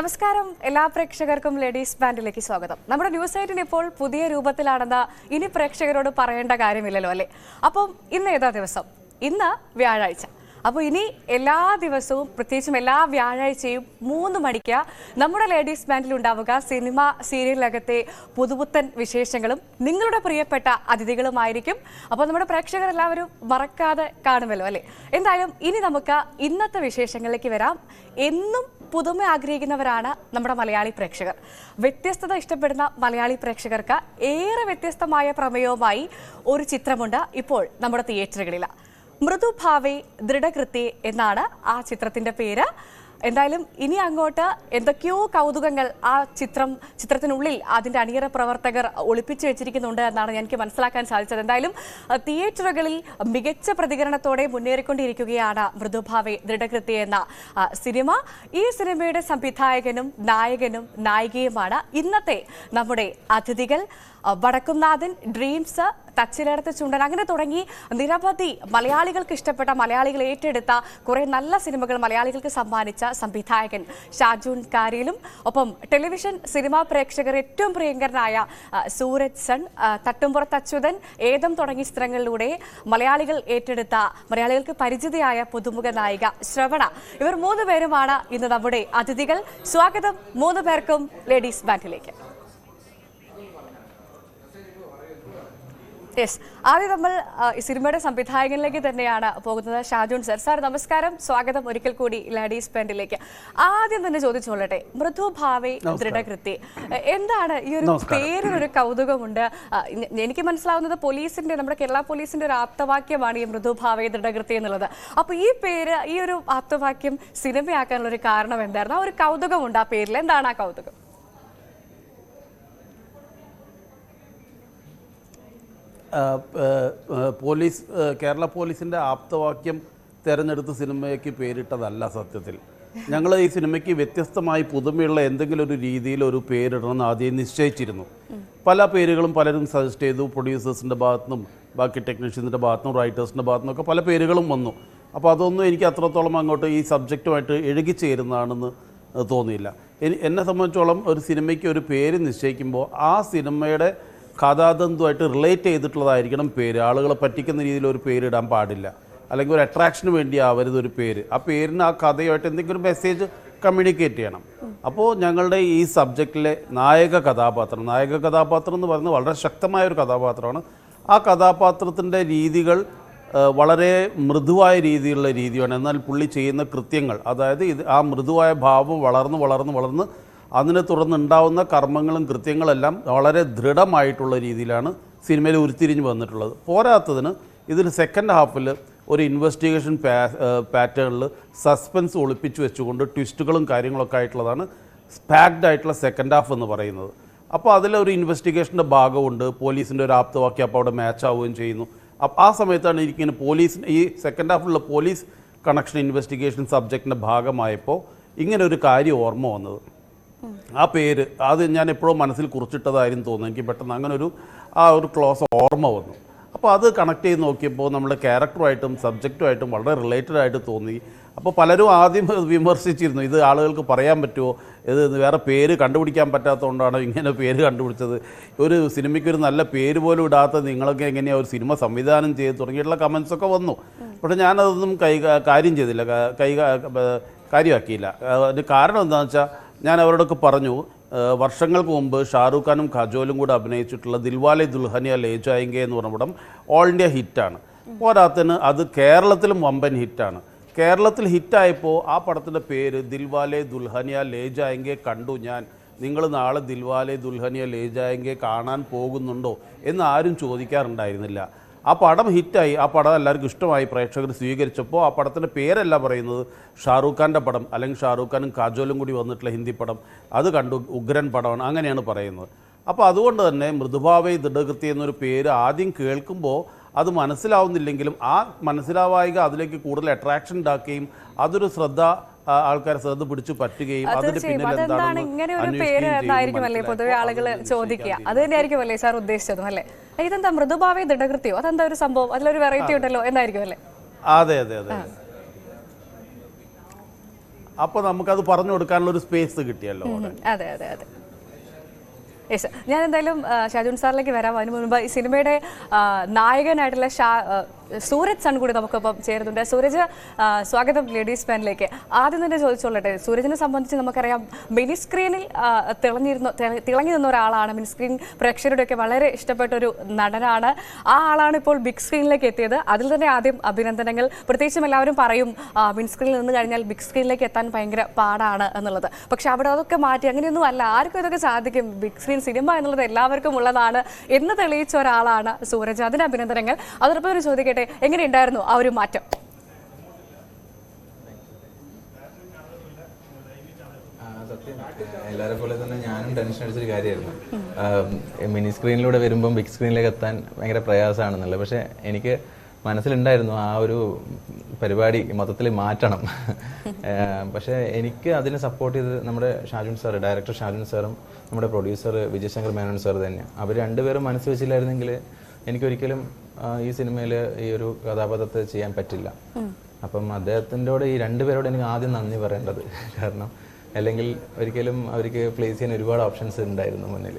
നമസ്കാരം എല്ലാ പ്രേക്ഷകർക്കും ലേഡീസ് ബാൻഡിലേക്ക് സ്വാഗതം. നമ്മുടെ ന്യൂസ് 8 ഇപ്പോൾ പുതിയ രൂപത്തിലാണെന്ന് ഇനി പ്രേക്ഷകരോട് പറയേണ്ട കാര്യമില്ലല്ലോ അല്ലേ? അപ്പം ഇന്ന് ഏതാ ദിവസം? ഇന്ന് വ്യാഴാഴ്ച. അപ്പോൾ ഇനി എല്ലാ ദിവസവും പ്രത്യേകിച്ചും എല്ലാ വ്യാഴാഴ്ചയും 3 മണിക്ക് നമ്മുടെ ലേഡീസ് ബാൻഡിൽ ഉണ്ടാവുക സിനിമ സീരിയലിനകത്തെ പുതുപുത്തൻ വിശേഷങ്ങളും നിങ്ങളുടെ പ്രിയപ്പെട്ട അതിഥികളുമായിരിക്കും. അപ്പോൾ നമ്മുടെ പ്രേക്ഷകർ എല്ലാവരും മറക്കാതെ കാണുമല്ലോ അല്ലേ? എന്തായാലും ഇനി നമുക്ക് ഇന്നത്തെ വിശേഷങ്ങളിലേക്ക് വരാം. എന്നും പുതുമ ആഗ്രഹിക്കുന്നവരാണ് നമ്മുടെ മലയാളി പ്രേക്ഷകർ. വ്യത്യസ്തത ഇഷ്ടപ്പെടുന്ന മലയാളി പ്രേക്ഷകർക്ക് ഏറെ വ്യത്യസ്തമായ പ്രമേയവുമായി ഒരു ചിത്രമുണ്ട് ഇപ്പോൾ നമ്മുടെ തിയേറ്ററുകളിൽ. മൃദുഭാവേ ദൃഢകൃത്യേ എന്നാണ് ആ ചിത്രത്തിന്റെ പേര്. എന്തായാലും ഇനി അങ്ങോട്ട് എന്തൊക്കെയോ കൗതുകങ്ങൾ ആ ചിത്രത്തിനുള്ളിൽ അതിന്റെ അണിയറ പ്രവർത്തകർ ഒളിപ്പിച്ചു വെച്ചിരിക്കുന്നുണ്ട് എന്നാണ് എനിക്ക് മനസ്സിലാക്കാൻ സാധിച്ചത്. എന്തായാലും തിയേറ്ററുകളിൽ മികച്ച പ്രതികരണത്തോടെ മുന്നേറിക്കൊണ്ടിരിക്കുകയാണ് മൃദുഭാവേ ദൃഢകൃത്യേ എന്ന സിനിമ. ഈ സിനിമയുടെ സംവിധായകനും നായകനും നായികയുമാണ് ഇന്നത്തെ നമ്മുടെ അതിഥികൾ. വടക്കുംനാഥൻ, ഡ്രീംസ്, തച്ചിലടത്ത് ചുണ്ടൻ, അങ്ങനെ തുടങ്ങി നിരവധി മലയാളികൾക്ക് ഇഷ്ടപ്പെട്ട, മലയാളികൾ ഏറ്റെടുത്ത കുറെ നല്ല സിനിമകൾ മലയാളികൾക്ക് സമ്മാനിച്ച സംവിധായകൻ ഷാജൂൺ കാരിയിലും ഒപ്പം ടെലിവിഷൻ സിനിമാ പ്രേക്ഷകർ ഏറ്റവും പ്രിയങ്കരനായ സൂരജ് സൺ, തട്ടുംപുറത്ത് അച്യുതൻ, ഏതം തുടങ്ങിയ ചിത്രങ്ങളിലൂടെ മലയാളികൾ ഏറ്റെടുത്ത, മലയാളികൾക്ക് പരിചിതയായ പുതുമുഖ നായിക ശ്രവണ, ഇവർ 3 പേരുമാണ് ഇന്ന് നമ്മുടെ അതിഥികൾ. സ്വാഗതം 3 പേർക്കും ലേഡീസ് ബാൻഡിലേക്ക്. യെസ്, ആദ്യം നമ്മൾ സിനിമയുടെ സംവിധായകനിലേക്ക് തന്നെയാണ് പോകുന്നത്. ഷാജൂൺ സർ, സാർ നമസ്കാരം, സ്വാഗതം ഒരിക്കൽ കൂടി ലേഡീസ് ബാൻഡിലേക്ക്. ആദ്യം തന്നെ ചോദിച്ചോളട്ടെ, മൃദുഭാവേ ദൃഢകൃത്യേ, എന്താണ് ഈ ഒരു പേരിനൊരു കൗതുകമുണ്ട്? എനിക്ക് മനസ്സിലാവുന്നത് പോലീസിന്റെ, നമ്മുടെ കേരള പോലീസിന്റെ ഒരു ആപ്തവാക്യമാണ് ഈ മൃദുഭാവേ ദൃഢകൃത്യേ എന്നുള്ളത്. അപ്പൊ ഈ പേര്, ഈ ഒരു ആപ്തവാക്യം സിനിമയാക്കാനുള്ള ഒരു കാരണം എന്തായിരുന്നു? ആ ഒരു കൗതുകമുണ്ട് ആ പേരിൽ, എന്താണ് ആ കൗതുകം? കേരള പോലീസിൻ്റെ ആപ്തവാക്യം തിരഞ്ഞെടുത്ത് സിനിമയ്ക്ക് പേരിട്ടതല്ല. സത്യത്തിൽ ഞങ്ങൾ ഈ സിനിമയ്ക്ക് വ്യത്യസ്തമായി പുതുമയുള്ള എന്തെങ്കിലും ഒരു രീതിയിൽ ഒരു പേരിടണമെന്ന് ആദ്യം നിശ്ചയിച്ചിരുന്നു. പല പേരുകളും പലരും സജസ്റ്റ് ചെയ്തു. പ്രൊഡ്യൂസേഴ്സിൻ്റെ ഭാഗത്തുനിന്നും ബാക്കി ടെക്നീഷ്യൻസിൻ്റെ ഭാഗത്തുനിന്നും റൈറ്റേഴ്സിൻ്റെ ഭാഗത്തുനിന്നൊക്കെ പല പേരുകളും വന്നു. അപ്പോൾ അതൊന്നും എനിക്ക് അത്രത്തോളം അങ്ങോട്ട് ഈ സബ്ജക്റ്റുമായിട്ട് ഇഴുകിച്ചേരുന്നതാണെന്ന് തോന്നിയില്ല. എന്നെ സംബന്ധിച്ചോളം ഒരു സിനിമയ്ക്ക് ഒരു പേര് നിശ്ചയിക്കുമ്പോൾ ആ സിനിമയുടെ കഥാതന്തുമായിട്ട് റിലേറ്റ് ചെയ്തിട്ടുള്ളതായിരിക്കണം പേര്. ആളുകളെ പറ്റിക്കുന്ന രീതിയിൽ ഒരു പേരിടാൻ പാടില്ല, അല്ലെങ്കിൽ ഒരു അട്രാക്ഷന് വേണ്ടി ആവരുത് ഒരു പേര്. ആ പേരിന് ആ കഥയുമായിട്ട് എന്തെങ്കിലും മെസ്സേജ് കമ്മ്യൂണിക്കേറ്റ് ചെയ്യണം. അപ്പോൾ ഞങ്ങളുടെ ഈ സബ്ജക്റ്റിലെ നായക കഥാപാത്രം എന്ന് പറയുന്നത് വളരെ ശക്തമായ ഒരു കഥാപാത്രമാണ്. ആ കഥാപാത്രത്തിൻ്റെ രീതികൾ വളരെ മൃദുവായ രീതിയിലുള്ള രീതിയാണ്. എന്നാൽ പുള്ളി ചെയ്യുന്ന കൃത്യങ്ങൾ, അതായത് ആ മൃദുവായ ഭാവം വളർന്ന് അതിനെ തുടർന്നുണ്ടാവുന്ന കർമ്മങ്ങളും കൃത്യങ്ങളെല്ലാം വളരെ ദൃഢമായിട്ടുള്ള രീതിയിലാണ് സിനിമയിൽ ഉരുത്തിരിഞ്ഞ് വന്നിട്ടുള്ളത്. പോരാത്തതിന് ഇതിന് സെക്കൻഡ് ഹാഫിൽ ഒരു ഇൻവെസ്റ്റിഗേഷൻ പാറ്റേണിൽ സസ്പെൻസ് ഒളിപ്പിച്ച് വെച്ചുകൊണ്ട് ട്വിസ്റ്റുകളും കാര്യങ്ങളൊക്കെ ആയിട്ടുള്ളതാണ് പാക്ഡ് ആയിട്ടുള്ള സെക്കൻഡ് ഹാഫ് എന്ന് പറയുന്നത്. അപ്പോൾ അതിലൊരു ഇൻവെസ്റ്റിഗേഷൻ്റെ ഭാഗമുണ്ട്. പോലീസിൻ്റെ ഒരു ആപ്തവാക്യം അപ്പോൾ അവിടെ മാച്ച് ആവുകയും ചെയ്യുന്നു. അപ്പോൾ ആ സമയത്താണ് ഇരിക്കുന്ന പോലീസിന് ഈ സെക്കൻഡ് ഹാഫിലുള്ള പോലീസ് കണക്ഷൻ ഇൻവെസ്റ്റിഗേഷൻ സബ്ജക്റ്റിൻ്റെ ഭാഗമായപ്പോൾ ഇങ്ങനെ ഒരു കാര്യം ഓർമ്മ വന്നത്. ആ പേര് അത് ഞാൻ എപ്പോഴും മനസ്സിൽ കുറിച്ചിട്ടതായിരുന്നു തോന്നുന്നു. എനിക്ക് പെട്ടെന്ന് അങ്ങനെ ഒരു ക്ലോസ് ഓർമ്മ വന്നു. അപ്പോൾ അത് കണക്ട് ചെയ്ത് നോക്കിയപ്പോൾ നമ്മുടെ ക്യാരക്ടറുമായിട്ടും സബ്ജക്റ്റുമായിട്ടും വളരെ റിലേറ്റഡ് ആയിട്ട് തോന്നി. അപ്പോൾ പലരും ആദ്യം വിമർശിച്ചിരുന്നു, ഇത് ആളുകൾക്ക് പറയാൻ പറ്റുമോ, ഇത് വേറെ പേര് കണ്ടുപിടിക്കാൻ പറ്റാത്തതുകൊണ്ടാണ് ഇങ്ങനെ പേര് കണ്ടുപിടിച്ചത്, ഒരു സിനിമയ്ക്ക് ഒരു നല്ല പേര് പോലും ഇടാത്ത നിങ്ങളൊക്കെ എങ്ങനെയാണ് ഒരു സിനിമ സംവിധാനം ചെയ്ത് തുടങ്ങിയിട്ടുള്ള കമൻസൊക്കെ വന്നു. പക്ഷേ ഞാനതൊന്നും കാര്യം ചെയ്തില്ല, കാര്യമാക്കിയില്ല. അതിന് കാരണം എന്താണെന്ന് വെച്ചാൽ ഞാൻ അവരോടൊക്കെ പറഞ്ഞു, വർഷങ്ങൾക്ക് മുമ്പ് ഷാറൂഖ് ഖാനും ഖജോലും കൂടെ അഭിനയിച്ചിട്ടുള്ള ദിൽവാലെ ദുൽഹനിയ ലേ ജായേംഗെ എന്ന് പറഞ്ഞ പടം ഓൾ ഇന്ത്യ ഹിറ്റാണ്. പോരാത്തതിന് അത് കേരളത്തിലും വമ്പൻ ഹിറ്റാണ്. കേരളത്തിൽ ഹിറ്റായപ്പോൾ ആ പടത്തിൻ്റെ പേര് ദിൽവാലെ ദുൽഹനിയ ലേ ജായേംഗെ കണ്ടു ഞാൻ. നിങ്ങൾ നാളെ ദിൽവാലെ ദുൽഹനിയ ലേ ജായേംഗെ കാണാൻ പോകുന്നുണ്ടോ എന്ന് ആരും ചോദിക്കാറുണ്ടായിരുന്നില്ല. ആ പടം ഹിറ്റായി, ആ പടം എല്ലാവർക്കും ഇഷ്ടമായി, പ്രേക്ഷകർ സ്വീകരിച്ചപ്പോൾ ആ പടത്തിൻ്റെ പേരല്ല പറയുന്നത്, ഷാറൂഖ് ഖാൻ്റെ പടം അല്ലെങ്കിൽ ഷാറൂഖ് ഖാനും കാജോലും കൂടി വന്നിട്ടുള്ള ഹിന്ദി പടം അത് കണ്ടു, ഉഗ്രൻ പടമാണ്, അങ്ങനെയാണ് പറയുന്നത്. അപ്പോൾ അതുകൊണ്ട് തന്നെ മൃദുഭാവേ ദൃഢകൃത്യേ എന്നൊരു പേര് ആദ്യം കേൾക്കുമ്പോൾ അത് മനസ്സിലാവുന്നില്ലെങ്കിലും ആ മനസ്സിലാവായിക അതിലേക്ക് കൂടുതൽ അട്രാക്ഷൻ ഉണ്ടാക്കുകയും അതൊരു ആൾക്കാരെ ശ്രദ്ധ പിടിച്ചു പറ്റുകയും അതിന്റെ പിന്നിൽ എന്താണ് ഇങ്ങനെ ഒരു പേര് എന്നായിരിക്കുമല്ലേ പൊതുവെ ആളുകൾ ചോദിക്കുക. അത് തന്നെയായിരിക്കുമല്ലേ സാർ ഉദ്ദേശിച്ചതും അല്ലേ? ഇതെന്താ മൃദുഭാവേ ദൃഢകൃത്യോ, അതെന്താ ഒരു സംഭവം, അതിലൊരു വെറൈറ്റി ഉണ്ടല്ലോ എന്നായിരിക്കും അല്ലേ? അതെ. അപ്പോൾ നമുക്കത് പറഞ്ഞു കൊടുക്കാനുള്ള ഒരു സ്പേസ് കിട്ടിയല്ലോ അവിടെ. അതെ അതെ അതെ. യെസ്, ഞാൻ എന്തായാലും ഷാജുൻ സാറിലേക്ക് വരാം. അതിന് മുൻപ് ഈ സിനിമയുടെ നായകനായിട്ടുള്ള സൂരജ് സൺ കൂടി നമുക്കൊപ്പം ചേരുന്നുണ്ട്. സൂരജ്, സ്വാഗതം ലേഡീസ് ബാൻഡിലേക്ക്. ആദ്യം തന്നെ ചോദിച്ചോളട്ടെ, സൂരജിനെ സംബന്ധിച്ച് നമുക്കറിയാം മിനി സ്ക്രീനിൽ തിളങ്ങി നിന്ന ഒരാളാണ്. മിനി സ്ക്രീൻ പ്രേക്ഷകരുടെയൊക്കെ വളരെ ഇഷ്ടപ്പെട്ട ഒരു നടനാണ്. ആ ആളാണ് ഇപ്പോൾ ബിഗ് സ്ക്രീനിലേക്ക് എത്തിയത്. അതിൽ തന്നെ ആദ്യം അഭിനന്ദനങ്ങൾ. പ്രത്യേകിച്ചും എല്ലാവരും പറയും മിനി സ്ക്രീനിൽ നിന്ന് കഴിഞ്ഞാൽ ബിഗ് സ്ക്രീനിലേക്ക് എത്താൻ ഭയങ്കര പാടാണ് എന്നുള്ളത്. പക്ഷെ അവിടെ അതൊക്കെ മാറ്റി അങ്ങനെയൊന്നും അല്ല, ആർക്കും ഇതൊക്കെ സാധിക്കും. ബിഗ് സ്ക്രീൻ സിനിമ എന്നുള്ളത് എല്ലാവർക്കും ഉള്ളതാണ് എന്ന് തെളിയിച്ച ഒരാളാണ് സൂരജ്. അതിന് അഭിനന്ദനങ്ങൾ. അതോടൊപ്പം ഒരു ചോദിക്കട്ടെ, എങ്ങനെയുണ്ടായിരുന്നു ആ ഒരു മാറ്റം? സത്യം, എല്ലാവരെ പോലെ തന്നെ ഞാനും ടെൻഷൻ അടിച്ചൊരു കാര്യമായിരുന്നു. മിനി സ്ക്രീനിലൂടെ വരുമ്പം ബിഗ് സ്ക്രീനിലേക്ക് എത്താൻ ഭയങ്കര പ്രയാസമാണെന്നുള്ളത്. പക്ഷെ എനിക്ക് മനസ്സിലുണ്ടായിരുന്നു ആ ഒരു പരിപാടി മൊത്തത്തിൽ മാറ്റണം. പക്ഷേ എനിക്ക് അതിനെ സപ്പോർട്ട് ചെയ്ത് നമ്മുടെ ഷാജുൻ സാർ, ഡയറക്ടർ ഷാജുൻ സാറും നമ്മുടെ പ്രൊഡ്യൂസർ വിജയശങ്കർ മേനോൻ സാർ തന്നെയാണ്. അവർ രണ്ടുപേരും മനസ്സ് വെച്ചില്ലായിരുന്നെങ്കിൽ എനിക്കൊരിക്കലും ഈ സിനിമയിൽ ഈ ഒരു കഥാപാത്രത്തെ ചെയ്യാൻ പറ്റില്ല. അപ്പം അദ്ദേഹത്തിൻ്റെയോട് ഈ രണ്ടുപേരോട് എനിക്ക് ആദ്യം നന്ദി പറയേണ്ടത്. കാരണം അല്ലെങ്കിൽ ഒരിക്കലും അവർക്ക് പ്ലേസ് ചെയ്യാൻ ഒരുപാട് ഓപ്ഷൻസ് ഉണ്ടായിരുന്നു മുന്നിൽ.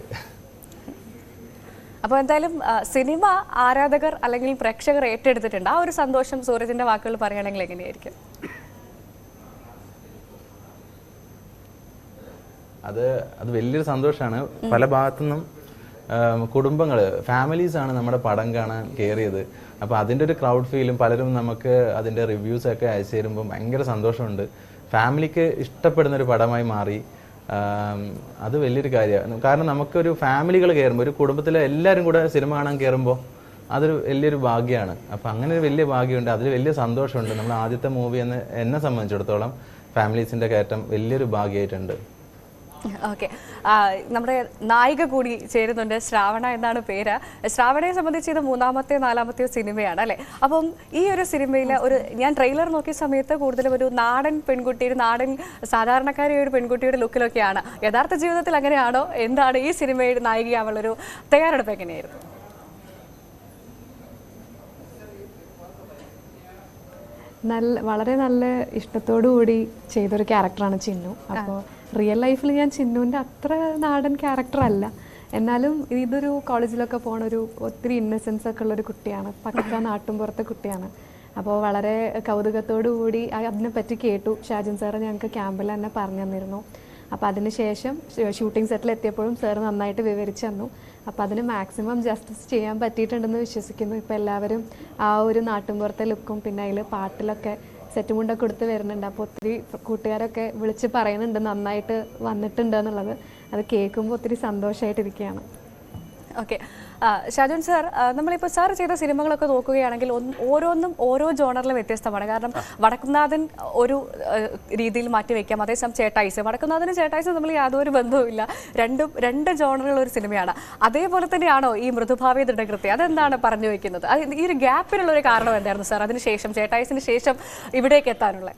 അപ്പോൾ എന്തായാലും സിനിമ ആരാധകർ അല്ലെങ്കിൽ പ്രേക്ഷകർ ഏറ്റെടുത്തിട്ടുണ്ട്. ആ ഒരു സന്തോഷം സൂരജിന്റെ വാക്കുകൾ പറയുകയാണെങ്കിൽ എങ്ങനെയായിരിക്കും? അത് വലിയൊരു സന്തോഷമാണ്. പല ഭാഗത്തുനിന്നും കുടുംബങ്ങൾ, ഫാമിലീസാണ് നമ്മുടെ പടം കാണാൻ കയറിയത്. അപ്പോൾ അതിൻ്റെ ഒരു ക്രൗഡ് ഫീലും പലരും നമുക്ക് അതിൻ്റെ റിവ്യൂസൊക്കെ അയച്ചു തരുമ്പോൾ ഭയങ്കര സന്തോഷമുണ്ട്. ഫാമിലിക്ക് ഇഷ്ടപ്പെടുന്ന ഒരു പടമായി മാറി. അത് വലിയൊരു കാര്യമാണ്. കാരണം നമുക്കൊരു ഫാമിലികൾ കയറുമ്പോൾ, ഒരു കുടുംബത്തിലെ എല്ലാവരും കൂടെ സിനിമ കാണാൻ കയറുമ്പോൾ അതൊരു വലിയൊരു ഭാഗ്യമാണ്. അപ്പോൾ അങ്ങനെ ഒരു വലിയ ഭാഗ്യമുണ്ട്, അതിൽ വലിയ സന്തോഷമുണ്ട്. നമ്മുടെ ആദ്യത്തെ മൂവി എന്നെ സംബന്ധിച്ചിടത്തോളം ഫാമിലീസിൻ്റെ കയറ്റം വലിയൊരു ഭാഗ്യമായിട്ടുണ്ട്. ഓക്കെ, നമ്മുടെ നായിക കൂടി ചേരുന്നുണ്ട്. ശ്രാവണ എന്നാണ് പേര്. ശ്രാവണയെ സംബന്ധിച്ച് ഇത് മൂന്നാമത്തെയോ നാലാമത്തെയോ സിനിമയാണ് അല്ലേ? അപ്പം ഈ ഒരു സിനിമയിൽ ഞാൻ ട്രെയിലർ നോക്കിയ സമയത്ത് കൂടുതലും ഒരു നാടൻ പെൺകുട്ടി, ഒരു നാടൻ സാധാരണക്കാരിയ ഒരു പെൺകുട്ടിയുടെ ലുക്കിലൊക്കെയാണ്. യഥാർത്ഥ ജീവിതത്തിൽ അങ്ങനെയാണോ? എന്താണ് ഈ സിനിമയുടെ നായികയാവുള്ളൊരു തയ്യാറെടുപ്പ് എങ്ങനെയായിരുന്നു? വളരെ നല്ല ഇഷ്ടത്തോടു കൂടി ചെയ്തൊരു ക്യാരക്ടറാണ് ചിന്നു. അപ്പോൾ റിയൽ ലൈഫിൽ ഞാൻ ചിന്നുവിൻ്റെ അത്ര നാടൻ ക്യാരക്ടർ അല്ല. എന്നാലും ഇതൊരു കോളേജിലൊക്കെ പോണ ഒരു ഒത്തിരി ഇന്നസെൻസ് ഒക്കെ ഉള്ളൊരു കുട്ടിയാണ്. പക്ക നാട്ടുംപുറത്തെ കുട്ടിയാണ്. അപ്പോൾ വളരെ കൗതുകത്തോടു കൂടി അതിനെപ്പറ്റി കേട്ടു. ഷാജുൻ സാറ് ഞങ്ങൾക്ക് ക്യാമ്പിൽ തന്നെ പറഞ്ഞു തന്നിരുന്നു. അപ്പോൾ അതിന് ശേഷം ഷൂട്ടിംഗ് സെറ്റിൽ എത്തിയപ്പോഴും സാർ നന്നായിട്ട് വിവരിച്ചു തന്നു. അപ്പോൾ അതിന് മാക്സിമം ജസ്റ്റിസ് ചെയ്യാൻ പറ്റിയിട്ടുണ്ടെന്ന് വിശ്വസിക്കുന്നു. ഇപ്പോൾ എല്ലാവരും ആ ഒരു നാട്ടുംപുറത്തെ ലുക്കും പിന്നെ അതിൽ പാട്ടിലൊക്കെ സെറ്റ് മുണ്ടൊക്കെ കൊടുത്ത് വരുന്നുണ്ട്. അപ്പോൾ ഒത്തിരി കൂട്ടുകാരൊക്കെ വിളിച്ച് പറയുന്നുണ്ട് നന്നായിട്ട് വന്നിട്ടുണ്ട് എന്നുള്ളത്. അത് കേൾക്കുമ്പോൾ ഒത്തിരി സന്തോഷമായിട്ടിരിക്കുകയാണ്. ഓക്കെ, ഷാജുൻ സാർ, നമ്മളിപ്പോൾ സാർ ചെയ്ത സിനിമകളൊക്കെ നോക്കുകയാണെങ്കിൽ ഓരോന്നും ഓരോ ജോണറിൽ വ്യത്യസ്തമാണ്. കാരണം വടക്കുംനാഥൻ ഒരു രീതിയിൽ മാറ്റി വയ്ക്കാം, അതേസമയം ചേട്ടായിസ്, വടക്കുംനാഥനും ചേട്ടായിസും നമ്മൾ യാതൊരു ബന്ധവുമില്ല. രണ്ട് ജോണറുള്ള ഒരു സിനിമയാണ്. അതേപോലെ തന്നെയാണോ ഈ മൃദുഭാവി ദൃഢകൃത്യം? അതെന്താണ് പറഞ്ഞു വയ്ക്കുന്നത്? ഈ ഒരു ഗ്യാപ്പിനുള്ള ഒരു കാരണം എന്തായിരുന്നു സാർ അതിനുശേഷം, ചേട്ടായിസിന് ശേഷം ഇവിടേക്ക് എത്താനുള്ള?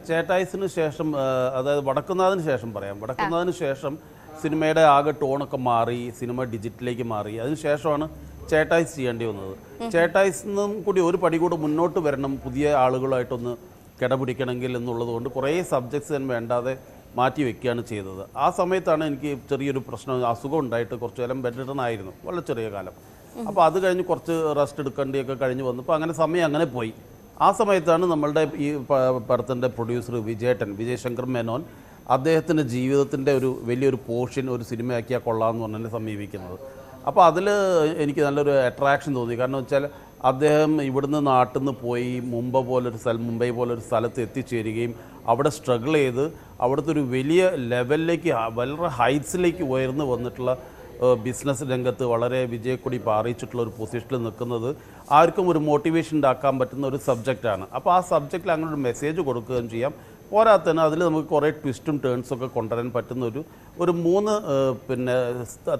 ചേട്ടായിസിന് ശേഷം, അതായത് വടക്കുന്നാഥിന് ശേഷം പറയാം. വടക്കുന്നാഥിന് ശേഷം സിനിമയുടെ ആകെ ടോണൊക്കെ മാറി, സിനിമ ഡിജിറ്റലിലേക്ക് മാറി. അതിനുശേഷമാണ് ചേട്ടായിസ് ചെയ്യേണ്ടി വന്നത്. ചേട്ടായിസിനും കൂടി ഒരു പടി കൂടെ മുന്നോട്ട് വരണം, പുതിയ ആളുകളായിട്ടൊന്ന് കിടപിടിക്കണമെങ്കിൽ എന്നുള്ളത് കൊണ്ട് കുറേ സബ്ജക്ട്സ് ഞാൻ വേണ്ടാതെ മാറ്റി വയ്ക്കുകയാണ് ചെയ്തത്. ആ സമയത്താണ് എനിക്ക് ചെറിയൊരു പ്രശ്നം, അസുഖം ഉണ്ടായിട്ട് കുറച്ചു കാലം ബെഡ് റിട്ടൺ ആയിരുന്നു, വളരെ ചെറിയ കാലം. അപ്പോൾ അത് കഴിഞ്ഞ് കുറച്ച് റെസ്റ്റ് എടുക്കേണ്ടിയൊക്കെ കഴിഞ്ഞ് വന്നപ്പോൾ അങ്ങനെ സമയം അങ്ങനെ പോയി. ആ സമയത്താണ് നമ്മളുടെ ഈ പടത്തിൻ്റെ പ്രൊഡ്യൂസർ വിജയശങ്കർ മേനോൻ അദ്ദേഹത്തിൻ്റെ ജീവിതത്തിൻ്റെ ഒരു വലിയൊരു പോർഷൻ ഒരു സിനിമയാക്കിയാൽ കൊള്ളാമെന്ന് പറഞ്ഞ് എന്നെ സമീപിക്കുന്നത്. അപ്പോൾ അതിൽ എനിക്ക് നല്ലൊരു അട്രാക്ഷൻ തോന്നി. കാരണം വെച്ചാൽ അദ്ദേഹം ഇവിടുന്ന് നാട്ടിൽ നിന്ന് പോയി മുംബൈ പോലൊരു സ്ഥലത്ത് എത്തിച്ചേരുകയും അവിടെ സ്ട്രഗിൾ ചെയ്ത് അവിടുത്തെ ഒരു വലിയ ലെവലിലേക്ക്, വളരെ ഹൈറ്റ്സിലേക്ക് ഉയർന്നു വന്നിട്ടുള്ള ബിസിനസ് രംഗത്ത് വളരെ വിജയക്കൊടി പാറിച്ചിട്ടുള്ള ഒരു പൊസിഷനിൽ നിൽക്കുന്നത് ആർക്കും ഒരു മോട്ടിവേഷൻ ഉണ്ടാക്കാൻ പറ്റുന്ന ഒരു സബ്ജക്റ്റാണ്. അപ്പോൾ ആ സബ്ജക്റ്റിൽ അങ്ങനെ ഒരു മെസ്സേജ് കൊടുക്കുകയും ചെയ്യാം. പോരാത്തന്നെ അതിൽ നമുക്ക് കുറേ ട്വിസ്റ്റും ടേൺസൊക്കെ കൊണ്ടുവരാൻ പറ്റുന്ന ഒരു 3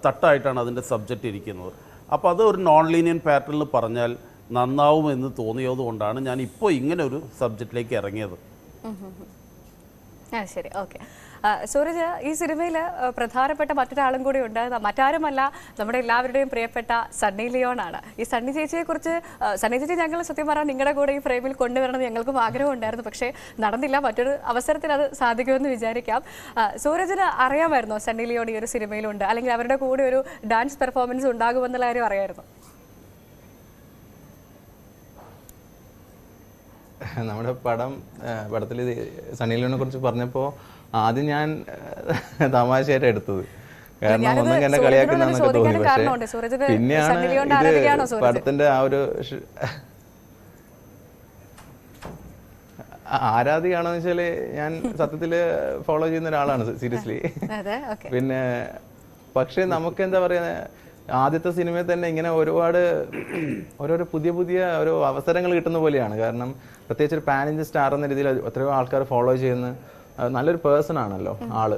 തട്ടായിട്ടാണ് അതിൻ്റെ സബ്ജക്റ്റ് ഇരിക്കുന്നത്. അപ്പോൾ അത് ഒരു നോൺ ലീനിയൻ പാറ്റേണിൽ പറഞ്ഞാൽ നന്നാവുമെന്ന് തോന്നിയതുകൊണ്ടാണ് ഞാൻ ഇപ്പോൾ ഇങ്ങനെ ഒരു സബ്ജക്റ്റിലേക്ക് ഇറങ്ങിയത്. ശരി, ഓക്കെ. സൂരജ്, ഈ സിനിമയിൽ പ്രധാനപ്പെട്ട മറ്റൊരാളും കൂടി ഉണ്ട്. മറ്റാരുമല്ല, നമ്മുടെ എല്ലാവരുടെയും പ്രിയപ്പെട്ട സണ്ണി ലിയോണാണ്. ഈ സണ്ണി ചേച്ചിയെക്കുറിച്ച്, സണ്ണി ചേച്ചി ഞങ്ങൾ സത്യം പറഞ്ഞാൽ നിങ്ങളുടെ കൂടെ ഈ ഫ്രെയിമിൽ കൊണ്ടുവരണമെന്ന് ഞങ്ങൾക്കും ആഗ്രഹമുണ്ടായിരുന്നു. പക്ഷേ നടന്നില്ല. മറ്റൊരു അവസരത്തിൽ അത് സാധിക്കുമെന്ന് വിചാരിക്കാം. സൂരജിന് അറിയാമായിരുന്നോ സണ്ണി ലിയോൺ ഈ ഒരു സിനിമയിലുണ്ട്, അല്ലെങ്കിൽ അവരുടെ കൂടെ ഒരു ഡാൻസ് പെർഫോമൻസ് ഉണ്ടാകുമെന്നുള്ള കാര്യം അറിയാമായിരുന്നു? നമ്മുടെ പടത്തിൽ സണ്ണി ലിയോണിനെ കുറിച്ച് പറഞ്ഞപ്പോൾ ആദ്യം ഞാൻ തമാശയായിട്ട് എടുത്തത്. കാരണം ഒന്നും എന്നെ കളിയാക്കുന്നൊക്കെ തോന്നി. പക്ഷേ പിന്നെയാണ് ഇത് പടത്തിന്റെ ആ ഒരു ആരാധികയാണോന്ന് വെച്ചാല് ഞാൻ സത്യത്തില് ഫോളോ ചെയ്യുന്ന ഒരാളാണ് സീരിയസ്ലി. പിന്നെ പക്ഷെ നമുക്ക് എന്താ പറയാ, ആദ്യത്തെ സിനിമയിൽ തന്നെ ഇങ്ങനെ ഒരുപാട് ഓരോരോ പുതിയ പുതിയ ഓരോ അവസരങ്ങൾ കിട്ടുന്ന പോലെയാണ്. കാരണം പ്രത്യേകിച്ച് ഒരു പാൻ ഇന്ത്യ സ്റ്റാർ എന്ന രീതിയിൽ എത്രയോ ആൾക്കാർ ഫോളോ ചെയ്യുന്ന നല്ലൊരു പേഴ്സൺ ആണല്ലോ ആള്.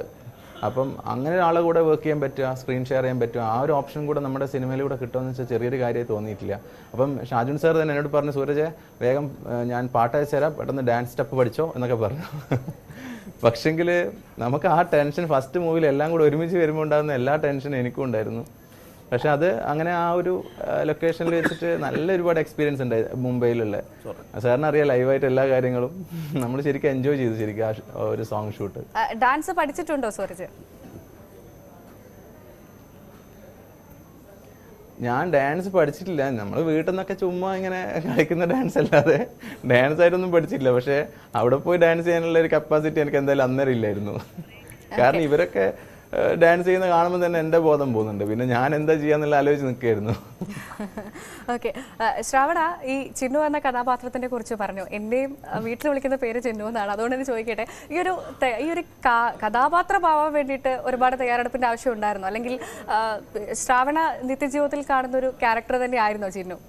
അപ്പം അങ്ങനെ ഒരാളെ കൂടെ വർക്ക് ചെയ്യാൻ പറ്റുക, സ്ക്രീൻ ഷെയർ ചെയ്യാൻ പറ്റുക, ആ ഒരു ഓപ്ഷൻ കൂടെ നമ്മുടെ സിനിമയിലൂടെ കിട്ടുമെന്ന് വെച്ചാൽ ചെറിയൊരു കാര്യമായി തോന്നിയിട്ടില്ല. അപ്പം ഷാജുൻ സാർ തന്നെ എന്നോട് പറഞ്ഞു, സൂരജ് വേഗം ഞാൻ പാട്ട് അയച്ചു തരാം, പെട്ടെന്ന് ഡാൻസ് സ്റ്റെപ്പ് പഠിച്ചോ എന്നൊക്കെ പറഞ്ഞു. പക്ഷെങ്കിൽ നമുക്ക് ആ ടെൻഷൻ ഫസ്റ്റ് മൂവിൽ എല്ലാം കൂടെ ഒരുമിച്ച് വരുമ്പോൾ ഉണ്ടാകുന്ന എല്ലാ ടെൻഷനും എനിക്കും ഉണ്ടായിരുന്നു. പക്ഷെ അത് അങ്ങനെ ആ ഒരു ലൊക്കേഷനിൽ വെച്ചിട്ട് നല്ല ഒരുപാട് എക്സ്പീരിയൻസ് ഉണ്ടായി. മുംബൈയിലുള്ള സാറിന് അറിയാം ലൈവായിട്ട് എല്ലാ കാര്യങ്ങളും നമ്മൾ ശരിക്കും എൻജോയ് ചെയ്തു ശരിക്കും ആ ഒരു സോങ് ഷൂട്ട്. ഡാൻസ് പഠിച്ചിട്ടുണ്ടോ സൂരജ്? ഞാൻ ഡാൻസ് പഠിച്ചിട്ടില്ല. നമ്മൾ വീട്ടിൽ നിന്നൊക്കെ ചുമ്മാ ഇങ്ങനെ കളിക്കുന്ന ഡാൻസ് അല്ലാതെ ഡാൻസ് ആയിട്ടൊന്നും പഠിച്ചിട്ടില്ല. പക്ഷെ അവിടെ പോയി ഡാൻസ് ചെയ്യാനുള്ള ഒരു കപ്പാസിറ്റി എനിക്ക് എന്തായാലും അന്നേരം ഇല്ലായിരുന്നു. കാരണം ഇവരൊക്കെ ഡാൻസ് ചെയ്യുന്ന കാണുമ്പോൾ തന്നെ എൻ്റെ ബോധം പോകുന്നുണ്ട്. പിന്നെ ഞാൻ എന്താ ചെയ്യാന്നുള്ള ആലോചിച്ച് നിൽക്കുകയായിരുന്നു. ഓക്കെ, ശ്രാവണ, ഈ ചിന്നു എന്ന കഥാപാത്രത്തിനെ കുറിച്ച് പറഞ്ഞു. എൻ്റെയും വീട്ടിൽ വിളിക്കുന്ന പേര് ചിന്നു എന്നാണ്. അതുകൊണ്ട് തന്നെ ചോദിക്കട്ടെ, ഈ ഒരു കഥാപാത്രമാവാൻ വേണ്ടിയിട്ട് ഒരുപാട് തയ്യാറെടുപ്പിന്റെ ആവശ്യം ഉണ്ടായിരുന്നു, അല്ലെങ്കിൽ ശ്രാവണ നിത്യജീവിതത്തിൽ കാണുന്ന ഒരു ക്യാരക്ടർ തന്നെ ആയിരുന്നോ ചിന്നു?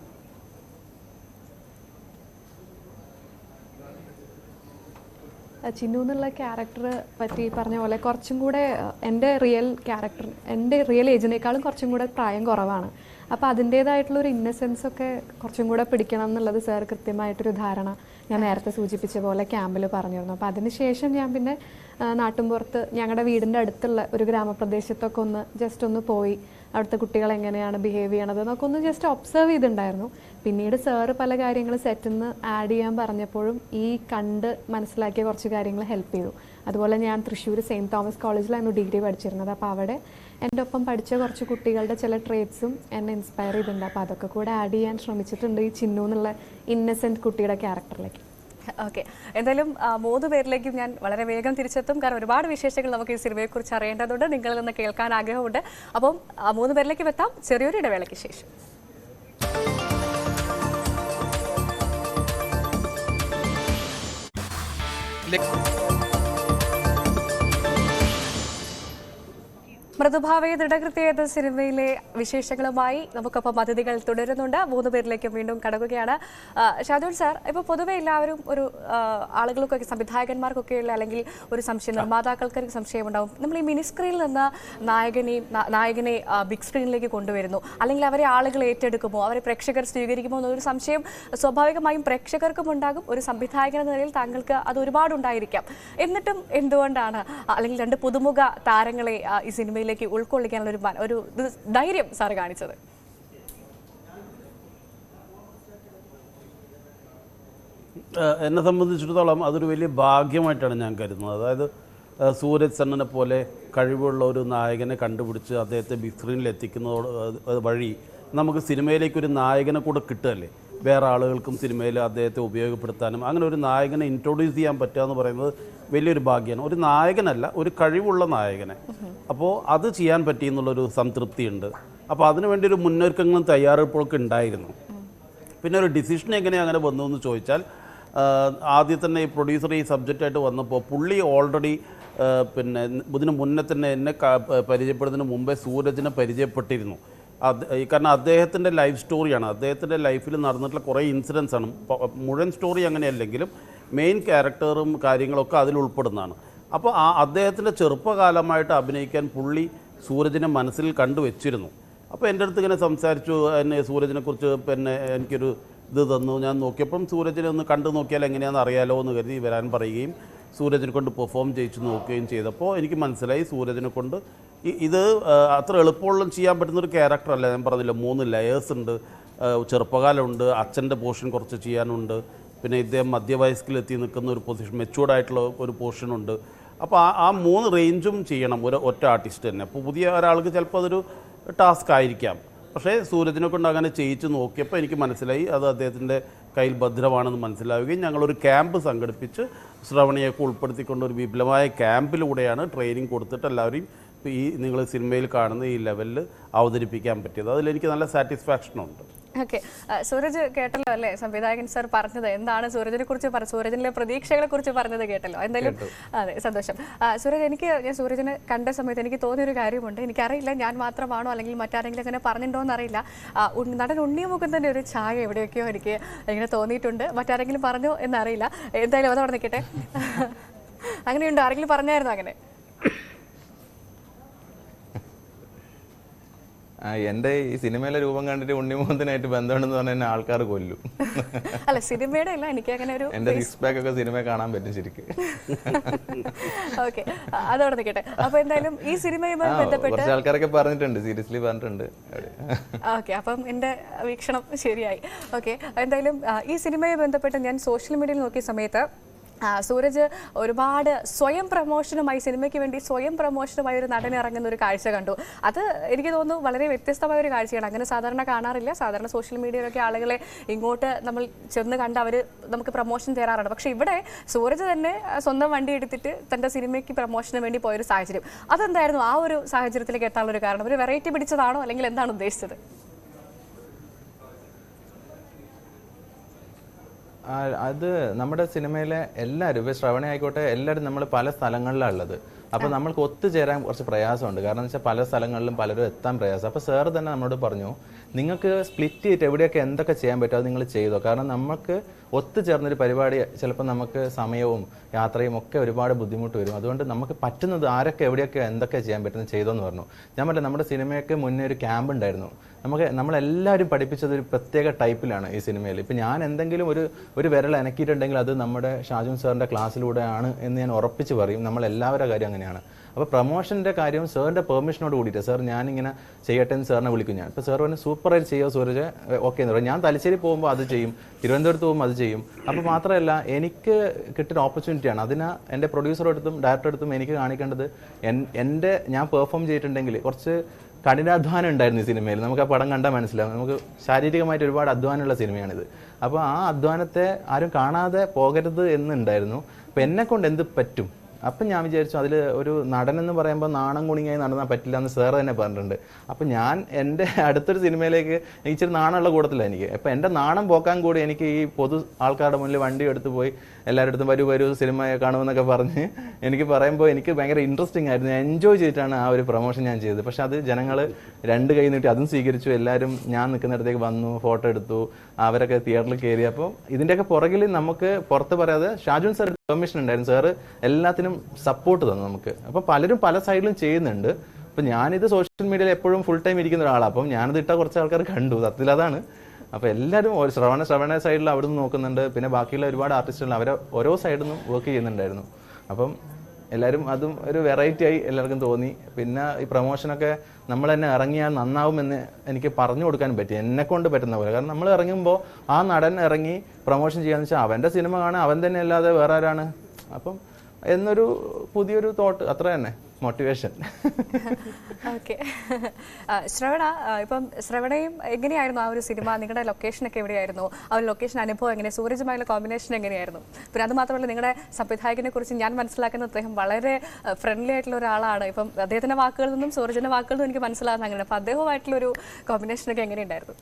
ചിന്നു എന്നുള്ള ക്യാരക്ടർ പറ്റി പറഞ്ഞ പോലെ കുറച്ചും കൂടെ എൻ്റെ റിയൽ ഏജിനേക്കാളും കുറച്ചും കൂടെ പ്രായം കുറവാണ്. അപ്പോൾ അതിൻ്റേതായിട്ടുള്ളൊരു ഇന്നസെൻസ് ഒക്കെ കുറച്ചും കൂടെ പിടിക്കണം എന്നുള്ളത് സാർ കൃത്യമായിട്ടൊരു ധാരണ ഞാൻ നേരത്തെ സൂചിപ്പിച്ച പോലെ ക്യാമ്പിൽ പറഞ്ഞിരുന്നു. അപ്പോൾ അതിനുശേഷം ഞാൻ പിന്നെ നാട്ടുമ്പുറത്ത് ഞങ്ങളുടെ വീടിൻ്റെ അടുത്തുള്ള ഒരു ഗ്രാമപ്രദേശത്തൊക്കെ ഒന്ന് പോയി അവിടുത്തെ കുട്ടികൾ എങ്ങനെയാണ് ബിഹേവ് ചെയ്യണത് എന്നൊക്കെ ഒന്ന് ജസ്റ്റ് ഒബ്സർവ് ചെയ്തിട്ടുണ്ടായിരുന്നു. പിന്നീട് സാറ് പല കാര്യങ്ങൾ സെറ്റിൽ നിന്ന് ആഡ് ചെയ്യാൻ പറഞ്ഞപ്പോഴും ഈ കണ്ട് മനസ്സിലാക്കിയ കുറച്ച് കാര്യങ്ങൾ ഹെൽപ്പ് ചെയ്തു. അതുപോലെ ഞാൻ തൃശ്ശൂർ സെയിൻറ്റ് തോമസ് കോളേജിലായിരുന്നു ഡിഗ്രി പഠിച്ചിരുന്നത്. അപ്പോൾ അവിടെ എൻ്റെ ഒപ്പം പഠിച്ച കുറച്ച് കുട്ടികളുടെ ചില ട്രേറ്റ്സും എന്നെ ഇൻസ്പയർ ചെയ്തിട്ടുണ്ട്. അപ്പോൾ അതൊക്കെ കൂടെ ആഡ് ചെയ്യാൻ ശ്രമിച്ചിട്ടുണ്ട് ഈ ചിന്നു എന്നുള്ള ഇന്നസെൻറ്റ് കുട്ടിയുടെ ക്യാരക്ടറിലേക്ക്. ഓക്കെ, എന്തായാലും 3 പേരിലേക്കും ഞാൻ വളരെ വേഗം തിരിച്ചെത്തും. കാരണം ഒരുപാട് വിശേഷങ്ങൾ നമുക്ക് ഈ സിനിമയെക്കുറിച്ച് അറിയേണ്ടതുണ്ട്, നിങ്ങളിൽ നിന്ന് കേൾക്കാൻ ആഗ്രഹമുണ്ട്. അപ്പം 3 പേരിലേക്കും എത്താം ചെറിയൊരു ഇടവേളയ്ക്ക് ശേഷം. മൃദുഭാവയെ ദൃഢകൃത്യ എന്ന സിനിമയിലെ വിശേഷങ്ങളുമായി നമുക്കൊപ്പം അതിഥികൾ തുടരുന്നുണ്ട്. 3 പേരിലേക്കും വീണ്ടും കടക്കുകയാണ്. ഷാജോൺ സാർ, ഇപ്പോൾ പൊതുവെ എല്ലാവരും ഒരു ആളുകൾക്കൊക്കെ സംവിധായകന്മാർക്കൊക്കെയുള്ള അല്ലെങ്കിൽ ഒരു സംശയം, നിർമ്മാതാക്കൾക്കൊരു സംശയം ഉണ്ടാവും. നമ്മൾ ഈ മിനി സ്ക്രീനിൽ നിന്ന് നായകനെ ബിഗ് സ്ക്രീനിലേക്ക് കൊണ്ടുവരുന്നു, അല്ലെങ്കിൽ അവരെ ആളുകൾ ഏറ്റെടുക്കുമോ, അവരെ പ്രേക്ഷകർ സ്വീകരിക്കുമോ എന്നൊരു സംശയം സ്വാഭാവികമായും പ്രേക്ഷകർക്കും ഉണ്ടാകും. ഒരു സംവിധായകൻ എന്ന നിലയിൽ താങ്കൾക്ക് അത് ഒരുപാടുണ്ടായിരിക്കാം. എന്നിട്ടും എന്തുകൊണ്ടാണ് അല്ലെങ്കിൽ 2 പുതുമുഖ താരങ്ങളെ ഈ സിനിമയിൽ ഉൾക്കൊള്ളിക്കാനുള്ള ഒരു ധൈര്യം സാർ കാണിച്ചത്? എന്നെ സംബന്ധിച്ചിടത്തോളം അതൊരു വലിയ ഭാഗ്യമായിട്ടാണ് ഞാൻ കരുതുന്നത്. അതായത് സൂരജ് സണ്ണനെ പോലെ കഴിവുള്ള ഒരു നായകനെ കണ്ടുപിടിച്ച് അദ്ദേഹത്തെ ബിഗ് സ്ക്രീനിൽ എത്തിക്കുന്നതോട് വഴി നമുക്ക് സിനിമയിലേക്കൊരു നായകനെ കൂടെ കിട്ടുകയല്ലേ. വേറെ ആളുകൾക്കും സിനിമയിൽ അദ്ദേഹത്തെ ഉപയോഗപ്പെടുത്താനും അങ്ങനെ ഒരു നായകനെ ഇൻട്രൊഡ്യൂസ് ചെയ്യാൻ പറ്റുക എന്ന് പറയുന്നത് വലിയൊരു ഭാഗ്യമാണ്. ഒരു നായകനല്ല, ഒരു കഴിവുള്ള നായകനെ. അപ്പോൾ അത് ചെയ്യാൻ പറ്റി എന്നുള്ളൊരു സംതൃപ്തിയുണ്ട്. അപ്പോൾ അതിനുവേണ്ടി ഒരു മുന്നൊരുക്കങ്ങളും തയ്യാറെടുപ്പൊക്കെ ഉണ്ടായിരുന്നു. പിന്നെ ഒരു ഡിസിഷൻ എങ്ങനെ അങ്ങനെ വന്നു എന്ന് ചോദിച്ചാൽ, ആദ്യം തന്നെ ഈ പ്രൊഡ്യൂസർ ഈ സബ്ജക്റ്റായിട്ട് വന്നപ്പോൾ പുള്ളി ഓൾറെഡി പിന്നെ ഇതിന് മുന്നേ തന്നെ എന്നെ പരിചയപ്പെടുന്നതിന് മുമ്പേ സൂരജിനെ പരിചയപ്പെട്ടിരുന്നു. കാരണം അദ്ദേഹത്തിൻ്റെ ലൈഫ് സ്റ്റോറിയാണ്, അദ്ദേഹത്തിൻ്റെ ലൈഫിൽ നടന്നിട്ടുള്ള കുറേ ഇൻസിഡൻസ് ആണ്. മുഴുവൻ സ്റ്റോറി അങ്ങനെയല്ലെങ്കിലും മെയിൻ ക്യാരക്ടറും കാര്യങ്ങളൊക്കെ അതിൽ ഉൾപ്പെടുന്നതാണ്. അപ്പോൾ അദ്ദേഹത്തിൻ്റെ ചെറുപ്പകാലമായിട്ട് അഭിനയിക്കാൻ പുള്ളി സൂരജിനെ മനസ്സിൽ കണ്ടുവച്ചിരുന്നു. അപ്പോൾ എൻ്റെ അടുത്ത് ഇങ്ങനെ സംസാരിച്ചു, എന്നെ സൂരജിനെക്കുറിച്ച് പിന്നെ എനിക്കൊരു ഇത് തന്നു. ഞാൻ നോക്കിയപ്പം സൂരജിനെ ഒന്ന് കണ്ടു നോക്കിയാൽ എങ്ങനെയാണെന്ന് അറിയാലോ എന്ന് കരുതി വരാൻ പറയുകയും സൂരജിനെ കൊണ്ട് പെർഫോം ചെയ്യിച്ച് നോക്കുകയും ചെയ്തപ്പോൾ എനിക്ക് മനസ്സിലായി സൂരജിനെ കൊണ്ട് ഇത് അത്ര എളുപ്പമുള്ള ചെയ്യാൻ പറ്റുന്നൊരു ക്യാരക്ടറല്ല. ഞാൻ പറഞ്ഞില്ല 3 ലെയേഴ്സ് ഉണ്ട്. ചെറുപ്പകാലമുണ്ട്, അച്ഛൻ്റെ പോർഷൻ കുറച്ച് ചെയ്യാനുണ്ട്, പിന്നെ ഇദ്ദേഹം മധ്യവയസ്കിലെത്തി നിൽക്കുന്ന ഒരു പൊസിഷൻ, മെച്യൂർഡായിട്ടുള്ള ഒരു പോർഷനുണ്ട്. അപ്പോൾ ആ 3 റേഞ്ചും ചെയ്യണം ഒറ്റ ആർട്ടിസ്റ്റ് തന്നെ. അപ്പോൾ പുതിയ ഒരാൾക്ക് ചിലപ്പോൾ അതൊരു ടാസ്ക് ആയിരിക്കാം. പക്ഷേ സൂരജിനെ കൊണ്ട് അങ്ങനെ ചെയ്യിച്ച് നോക്കിയപ്പോൾ എനിക്ക് മനസ്സിലായി അത് അദ്ദേഹത്തിൻ്റെ കയ്യിൽ ഭദ്രമാണെന്ന് മനസ്സിലാവുകയും ഞങ്ങളൊരു ക്യാമ്പ് സംഘടിപ്പിച്ച് ശ്രവണിയൊക്കെ ഉൾപ്പെടുത്തിക്കൊണ്ട് ഒരു വിപുലമായ ക്യാമ്പിലൂടെയാണ് ട്രെയിനിങ് കൊടുത്തിട്ട് എല്ലാവരെയും ഈ നിങ്ങൾ സിനിമയിൽ കാണുന്ന ഈ ലെവലിൽ അവതരിപ്പിക്കാൻ പറ്റിയത്. അതിലെനിക്ക് നല്ല സാറ്റിസ്ഫാക്ഷനുണ്ട്. ഓക്കെ, സൂരജ് കേട്ടല്ലോ അല്ലേ സംവിധായകൻ സർ പറഞ്ഞത്? എന്താണ് സൂരജിനെ കുറിച്ച് സൂരജിന്റെ പ്രതീക്ഷകളെ കുറിച്ച് പറഞ്ഞത് കേട്ടല്ലോ? എന്തായാലും അതെ, സന്തോഷം. സൂരജ്, ഞാൻ സൂരജിനെ കണ്ട സമയത്ത് എനിക്ക് തോന്നിയൊരു കാര്യമുണ്ട്. എനിക്കറിയില്ല ഞാൻ മാത്രമാണോ അല്ലെങ്കിൽ മറ്റാരെങ്കിലും അങ്ങനെ പറഞ്ഞിട്ടുണ്ടോ എന്നറിയില്ല. നടൻ ഉണ്ണിമുകുന്ദൻ്റെ ഒരു ഛായ എവിടെയൊക്കെയോ എനിക്ക് ഇങ്ങനെ തോന്നിയിട്ടുണ്ട്. മറ്റാരെങ്കിലും പറഞ്ഞോ എന്നറിയില്ല. എന്തായാലും അതവിടെ നിൽക്കട്ടെ. അങ്ങനെയുണ്ടോ? ആരെങ്കിലും പറഞ്ഞായിരുന്നോ അങ്ങനെ? എൻ്റെ ഈ സിനിമയിലെ രൂപം കണ്ടിട്ട് ഉണ്ണിമുകുന്ദനായിട്ട് ബന്ധമുണ്ടെന്ന് പറഞ്ഞാൽ എന്നെ ആൾക്കാർ കൊല്ലും. അല്ല, സിനിമയുടെ അല്ല, എനിക്ക് അങ്ങനെ ഒരു എൻ്റെ സിക്സ് പാക്ക് ഒക്കെ സിനിമ കാണാൻ പറ്റും ശരിക്കും. ഓക്കെ, അതവിടെ നിൽക്കട്ടെ. അപ്പൊ എന്തായാലും ഈ സിനിമയുമായി ബന്ധപ്പെട്ട് കുറച്ച് ആൾക്കാരൊക്കെ പറഞ്ഞിട്ടുണ്ട്, സീരിയസ്ലി പറഞ്ഞിട്ടുണ്ട്. ഓക്കെ, അപ്പം എൻ്റെ വീക്ഷണം ശരിയായി. ഓക്കെ, എന്തായാലും ഈ സിനിമയെ ബന്ധപ്പെട്ട് ഞാൻ സോഷ്യൽ മീഡിയയിൽ നോക്കിയ സമയത്ത് സൂരജ് ഒരുപാട് സ്വയം പ്രമോഷനുമായി, സിനിമയ്ക്ക് വേണ്ടി സ്വയം പ്രമോഷനുമായി ഒരു നടൻ ഇറങ്ങുന്ന ഒരു കാഴ്ച കണ്ടു. അത് എനിക്ക് തോന്നുന്നു വളരെ വ്യത്യസ്തമായ ഒരു കാഴ്ചയാണ്. അങ്ങനെ സാധാരണ കാണാറില്ല. സാധാരണ സോഷ്യൽ മീഡിയയിലൊക്കെ ആളുകളെ ഇങ്ങോട്ട് നമ്മൾ ചെന്ന് കണ്ട് അവർ നമുക്ക് പ്രമോഷൻ തരാറുണ്ട്. പക്ഷേ ഇവിടെ സൂരജ് തന്നെ സ്വന്തം വണ്ടി എടുത്തിട്ട് തൻ്റെ സിനിമയ്ക്ക് പ്രമോഷന് വേണ്ടി പോയൊരു സാഹചര്യം, അതെന്തായിരുന്നു? ആ ഒരു സാഹചര്യത്തിലേക്ക് എത്താനുള്ള ഒരു കാരണം ഒരു വെറൈറ്റി പിടിച്ചതാണോ അല്ലെങ്കിൽ എന്താണ് ഉദ്ദേശിച്ചത്? അത് നമ്മുടെ സിനിമയിലെ എല്ലാവരും, ഇപ്പോൾ ശ്രവണ ആയിക്കോട്ടെ, എല്ലാവരും നമ്മൾ പല സ്ഥലങ്ങളിലാണ് ഉള്ളത്. അപ്പോൾ നമ്മൾക്ക് ഒത്തുചേരാൻ കുറച്ച് പ്രയാസമുണ്ട്. കാരണം എന്ന് വെച്ചാൽ പല സ്ഥലങ്ങളിലും പലരും എത്താൻ പ്രയാസം. അപ്പോൾ സാർ തന്നെ നമ്മളോട് പറഞ്ഞു, നിങ്ങൾക്ക് സ്പ്ലിറ്റ് ചെയ്തിട്ട് എവിടെയൊക്കെ എന്തൊക്കെ ചെയ്യാൻ പറ്റുമോ അത് നിങ്ങൾ ചെയ്തോ. കാരണം നമുക്ക് ഒത്തുചേർന്നൊരു പരിപാടി ചിലപ്പോൾ നമുക്ക് സമയവും യാത്രയും ഒക്കെ ഒരുപാട് ബുദ്ധിമുട്ട് വരും. അതുകൊണ്ട് നമുക്ക് പറ്റുന്നത് ആരൊക്കെ എവിടെയൊക്കെ എന്തൊക്കെ ചെയ്യാൻ പറ്റുന്നത് ചെയ്തോന്ന് പറഞ്ഞു. ഞാൻ പറഞ്ഞില്ല, നമ്മുടെ സിനിമയ്ക്ക് മുന്നേ ഒരു ക്യാമ്പ് ഉണ്ടായിരുന്നു. നമ്മളെല്ലാവരും പഠിപ്പിച്ചത് ഒരു പ്രത്യേക ടൈപ്പിലാണ് ഈ സിനിമയിൽ. ഇപ്പം ഞാൻ എന്തെങ്കിലും ഒരു വിരൽ അനക്കിയിട്ടുണ്ടെങ്കിൽ അത് നമ്മുടെ ഷാജുൻ സാറിൻ്റെ ക്ലാസ്സിലൂടെയാണ് എന്ന് ഞാൻ ഉറപ്പിച്ച് പറയും. നമ്മളെല്ലാവരുടെ കാര്യം അങ്ങനെയാണ്. അപ്പോൾ പ്രൊമോഷൻ്റെ കാര്യം സാറിൻ്റെ പെർമിഷനോട് കൂടിയിട്ട്, സാർ ഞാനിങ്ങനെ ചെയ്യട്ടെ എന്ന് സാറിനെ വിളിക്കും ഞാൻ. ഇപ്പോൾ സാർ പറഞ്ഞു സൂപ്പറായിട്ട് ചെയ്യുമോ സൂരജ്, ഓക്കെ എന്ന് പറയും. ഞാൻ തലശ്ശേരി പോകുമ്പോൾ അത് ചെയ്യും, തിരുവനന്തപുരത്ത് പോകുമ്പോൾ അത് ചെയ്യും. അപ്പോൾ മാത്രമല്ല, എനിക്ക് കിട്ടിയ ഓപ്പർച്യൂണിറ്റിയാണ്. അതിന് എൻ്റെ പ്രൊഡ്യൂസറെടുത്തും ഡയറക്ടറെടുത്തും എനിക്ക് കാണിക്കേണ്ടത് ഞാൻ പെർഫോം ചെയ്തിട്ടുണ്ടെങ്കിൽ കുറച്ച് കഠിനാധ്വാനം ഉണ്ടായിരുന്നു ഈ സിനിമയിൽ. നമുക്ക് ആ പടം കണ്ടാൽ മനസ്സിലാവും. നമുക്ക് ശാരീരികമായിട്ട് ഒരുപാട് അധ്വാനമുള്ള സിനിമയാണിത്. അപ്പോൾ ആ അധ്വാനത്തെ ആരും കാണാതെ പോകരുത് എന്നുണ്ടായിരുന്നു. അപ്പോൾ എന്നെക്കൊണ്ട് എന്ത് പറ്റും? അപ്പം ഞാൻ വിചാരിച്ചു അതിൽ ഒരു നടനെന്ന് പറയുമ്പോൾ നാണം കുണിങ്ങായി നടന്നാൽ പറ്റില്ല എന്ന് സാർ തന്നെ പറഞ്ഞിട്ടുണ്ട്. അപ്പം ഞാൻ എൻ്റെ അടുത്തൊരു സിനിമയിലേക്ക് ഇച്ചിരി നാണമുള്ള കൂട്ടത്തില്ല എനിക്ക്. അപ്പം എൻ്റെ നാണം പോക്കാൻ കൂടി എനിക്ക് ഈ പൊതു ആൾക്കാരുടെ മുന്നിൽ വണ്ടി എടുത്ത് പോയി എല്ലാവരുടെ അടുത്തും വരൂ സിനിമ കാണുമെന്നൊക്കെ പറഞ്ഞ് എനിക്ക് പറയുമ്പോൾ എനിക്ക് ഭയങ്കര ഇൻട്രസ്റ്റിംഗ് ആയിരുന്നു. എൻജോയ് ചെയ്തിട്ടാണ് ആ ഒരു പ്രൊമോഷൻ ഞാൻ ചെയ്തത്. പക്ഷെ അത് ജനങ്ങൾ 2 കൈ നീട്ടി അതും സ്വീകരിച്ചു. എല്ലാവരും ഞാൻ നിൽക്കുന്നിടത്തേക്ക് വന്നു, ഫോട്ടോ എടുത്തു, അവരൊക്കെ തിയേറ്ററിൽ കയറി. അപ്പോൾ ഇതിൻ്റെയൊക്കെ പുറകിൽ നമുക്ക് പുറത്ത് പറയാതെ ഷാജുൻ സാർ പെർമിഷൻ ഉണ്ടായിരുന്നു. സാറ് എല്ലാത്തിനും സപ്പോർട്ട് തന്നു നമുക്ക്. അപ്പോൾ പലരും പല സൈഡിലും ചെയ്യുന്നുണ്ട്. അപ്പം ഞാനിത് സോഷ്യൽ മീഡിയയിൽ എപ്പോഴും ഫുൾ ടൈം ഇരിക്കുന്ന ഒരാളാണ്. അപ്പം ഞാനത് ഇട്ട കുറച്ച് ആൾക്കാർ കണ്ടു. സത്യത്തിൽ അതാണ്. അപ്പോൾ എല്ലാവരും ശ്രവണ സൈഡിൽ അവിടെ നിന്ന് നോക്കുന്നുണ്ട്. പിന്നെ ബാക്കിയുള്ള ഒരുപാട് ആർട്ടിസ്റ്റുകൾ അവരെ ഓരോ സൈഡിൽ നിന്നും വർക്ക് ചെയ്യുന്നുണ്ടായിരുന്നു. അപ്പം എല്ലാവരും അതും ഒരു വെറൈറ്റി ആയി എല്ലാവർക്കും തോന്നി. പിന്നെ ഈ പ്രൊമോഷനൊക്കെ നമ്മൾ തന്നെ ഇറങ്ങിയാൽ നന്നാവുമെന്ന് എനിക്ക് പറഞ്ഞു കൊടുക്കാൻ പറ്റി, എന്നെക്കൊണ്ട് പറ്റുന്ന പോലെ. കാരണം നമ്മൾ ഇറങ്ങുമ്പോൾ ആ നടൻ ഇറങ്ങി പ്രൊമോഷൻ ചെയ്യാന്ന് വെച്ചാൽ അവൻ്റെ സിനിമ കാണാൻ അവൻ തന്നെ അല്ലാതെ വേറെ ആരാണ്? അപ്പം എന്നൊരു പുതിയൊരു തോട്ട്, അത്ര തന്നെ മോട്ടിവേഷൻ. ഓക്കെ, ശ്രവണ, ഇപ്പം ശ്രവണയും എങ്ങനെയായിരുന്നു ആ ഒരു സിനിമ? നിങ്ങളുടെ ലൊക്കേഷനൊക്കെ എവിടെയായിരുന്നു? ആ ഒരു ലൊക്കേഷൻ അനുഭവം എങ്ങനെ? സൂരജുമായുള്ള കോമ്പിനേഷൻ എങ്ങനെയായിരുന്നു? പിന്നെ അത് മാത്രമല്ല, നിങ്ങളുടെ സംവിധായകനെ കുറിച്ച് ഞാൻ മനസ്സിലാക്കുന്ന അദ്ദേഹം വളരെ ഫ്രണ്ട്ലി ആയിട്ടുള്ള ഒരാളാണ്. ഇപ്പം അദ്ദേഹത്തിൻ്റെ വാക്കുകളിൽ നിന്നും സൂരജിൻ്റെ വാക്കുകളിൽ നിന്നും എനിക്ക് മനസ്സിലാകുന്ന അങ്ങനെയാണ്. അപ്പം അദ്ദേഹമായിട്ടുള്ളൊരു കോമ്പിനേഷനൊക്കെ എങ്ങനെയുണ്ടായിരുന്നു?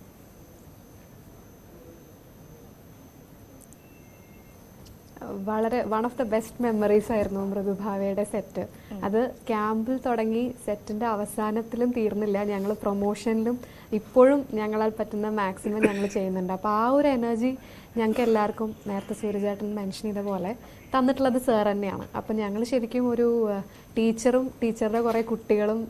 വളരെ one of the best memories ആയിരുന്നു മൃദുഭാവയുടെ സെറ്റ്. അത് ക്യാമ്പിൽ തുടങ്ങി സെറ്റിൻ്റെ അവസാനത്തിലും തീർന്നില്ല. ഞങ്ങൾ പ്രൊമോഷനിലും ഇപ്പോഴും ഞങ്ങളാൽ പറ്റുന്ന മാക്സിമം ഞങ്ങൾ ചെയ്യുന്നുണ്ട്. അപ്പോൾ ആ ഒരു എനർജി ഞങ്ങൾക്ക് എല്ലാവർക്കും നേരത്തെ സൂര്യചേട്ടൻ മെൻഷൻ ചെയ്ത പോലെ തന്നിട്ടുള്ളത് സാർ തന്നെയാണ്. അപ്പം ഞങ്ങൾ ശരിക്കും ഒരു ടീച്ചറും ടീച്ചറുടെ കുറേ കുട്ടികളും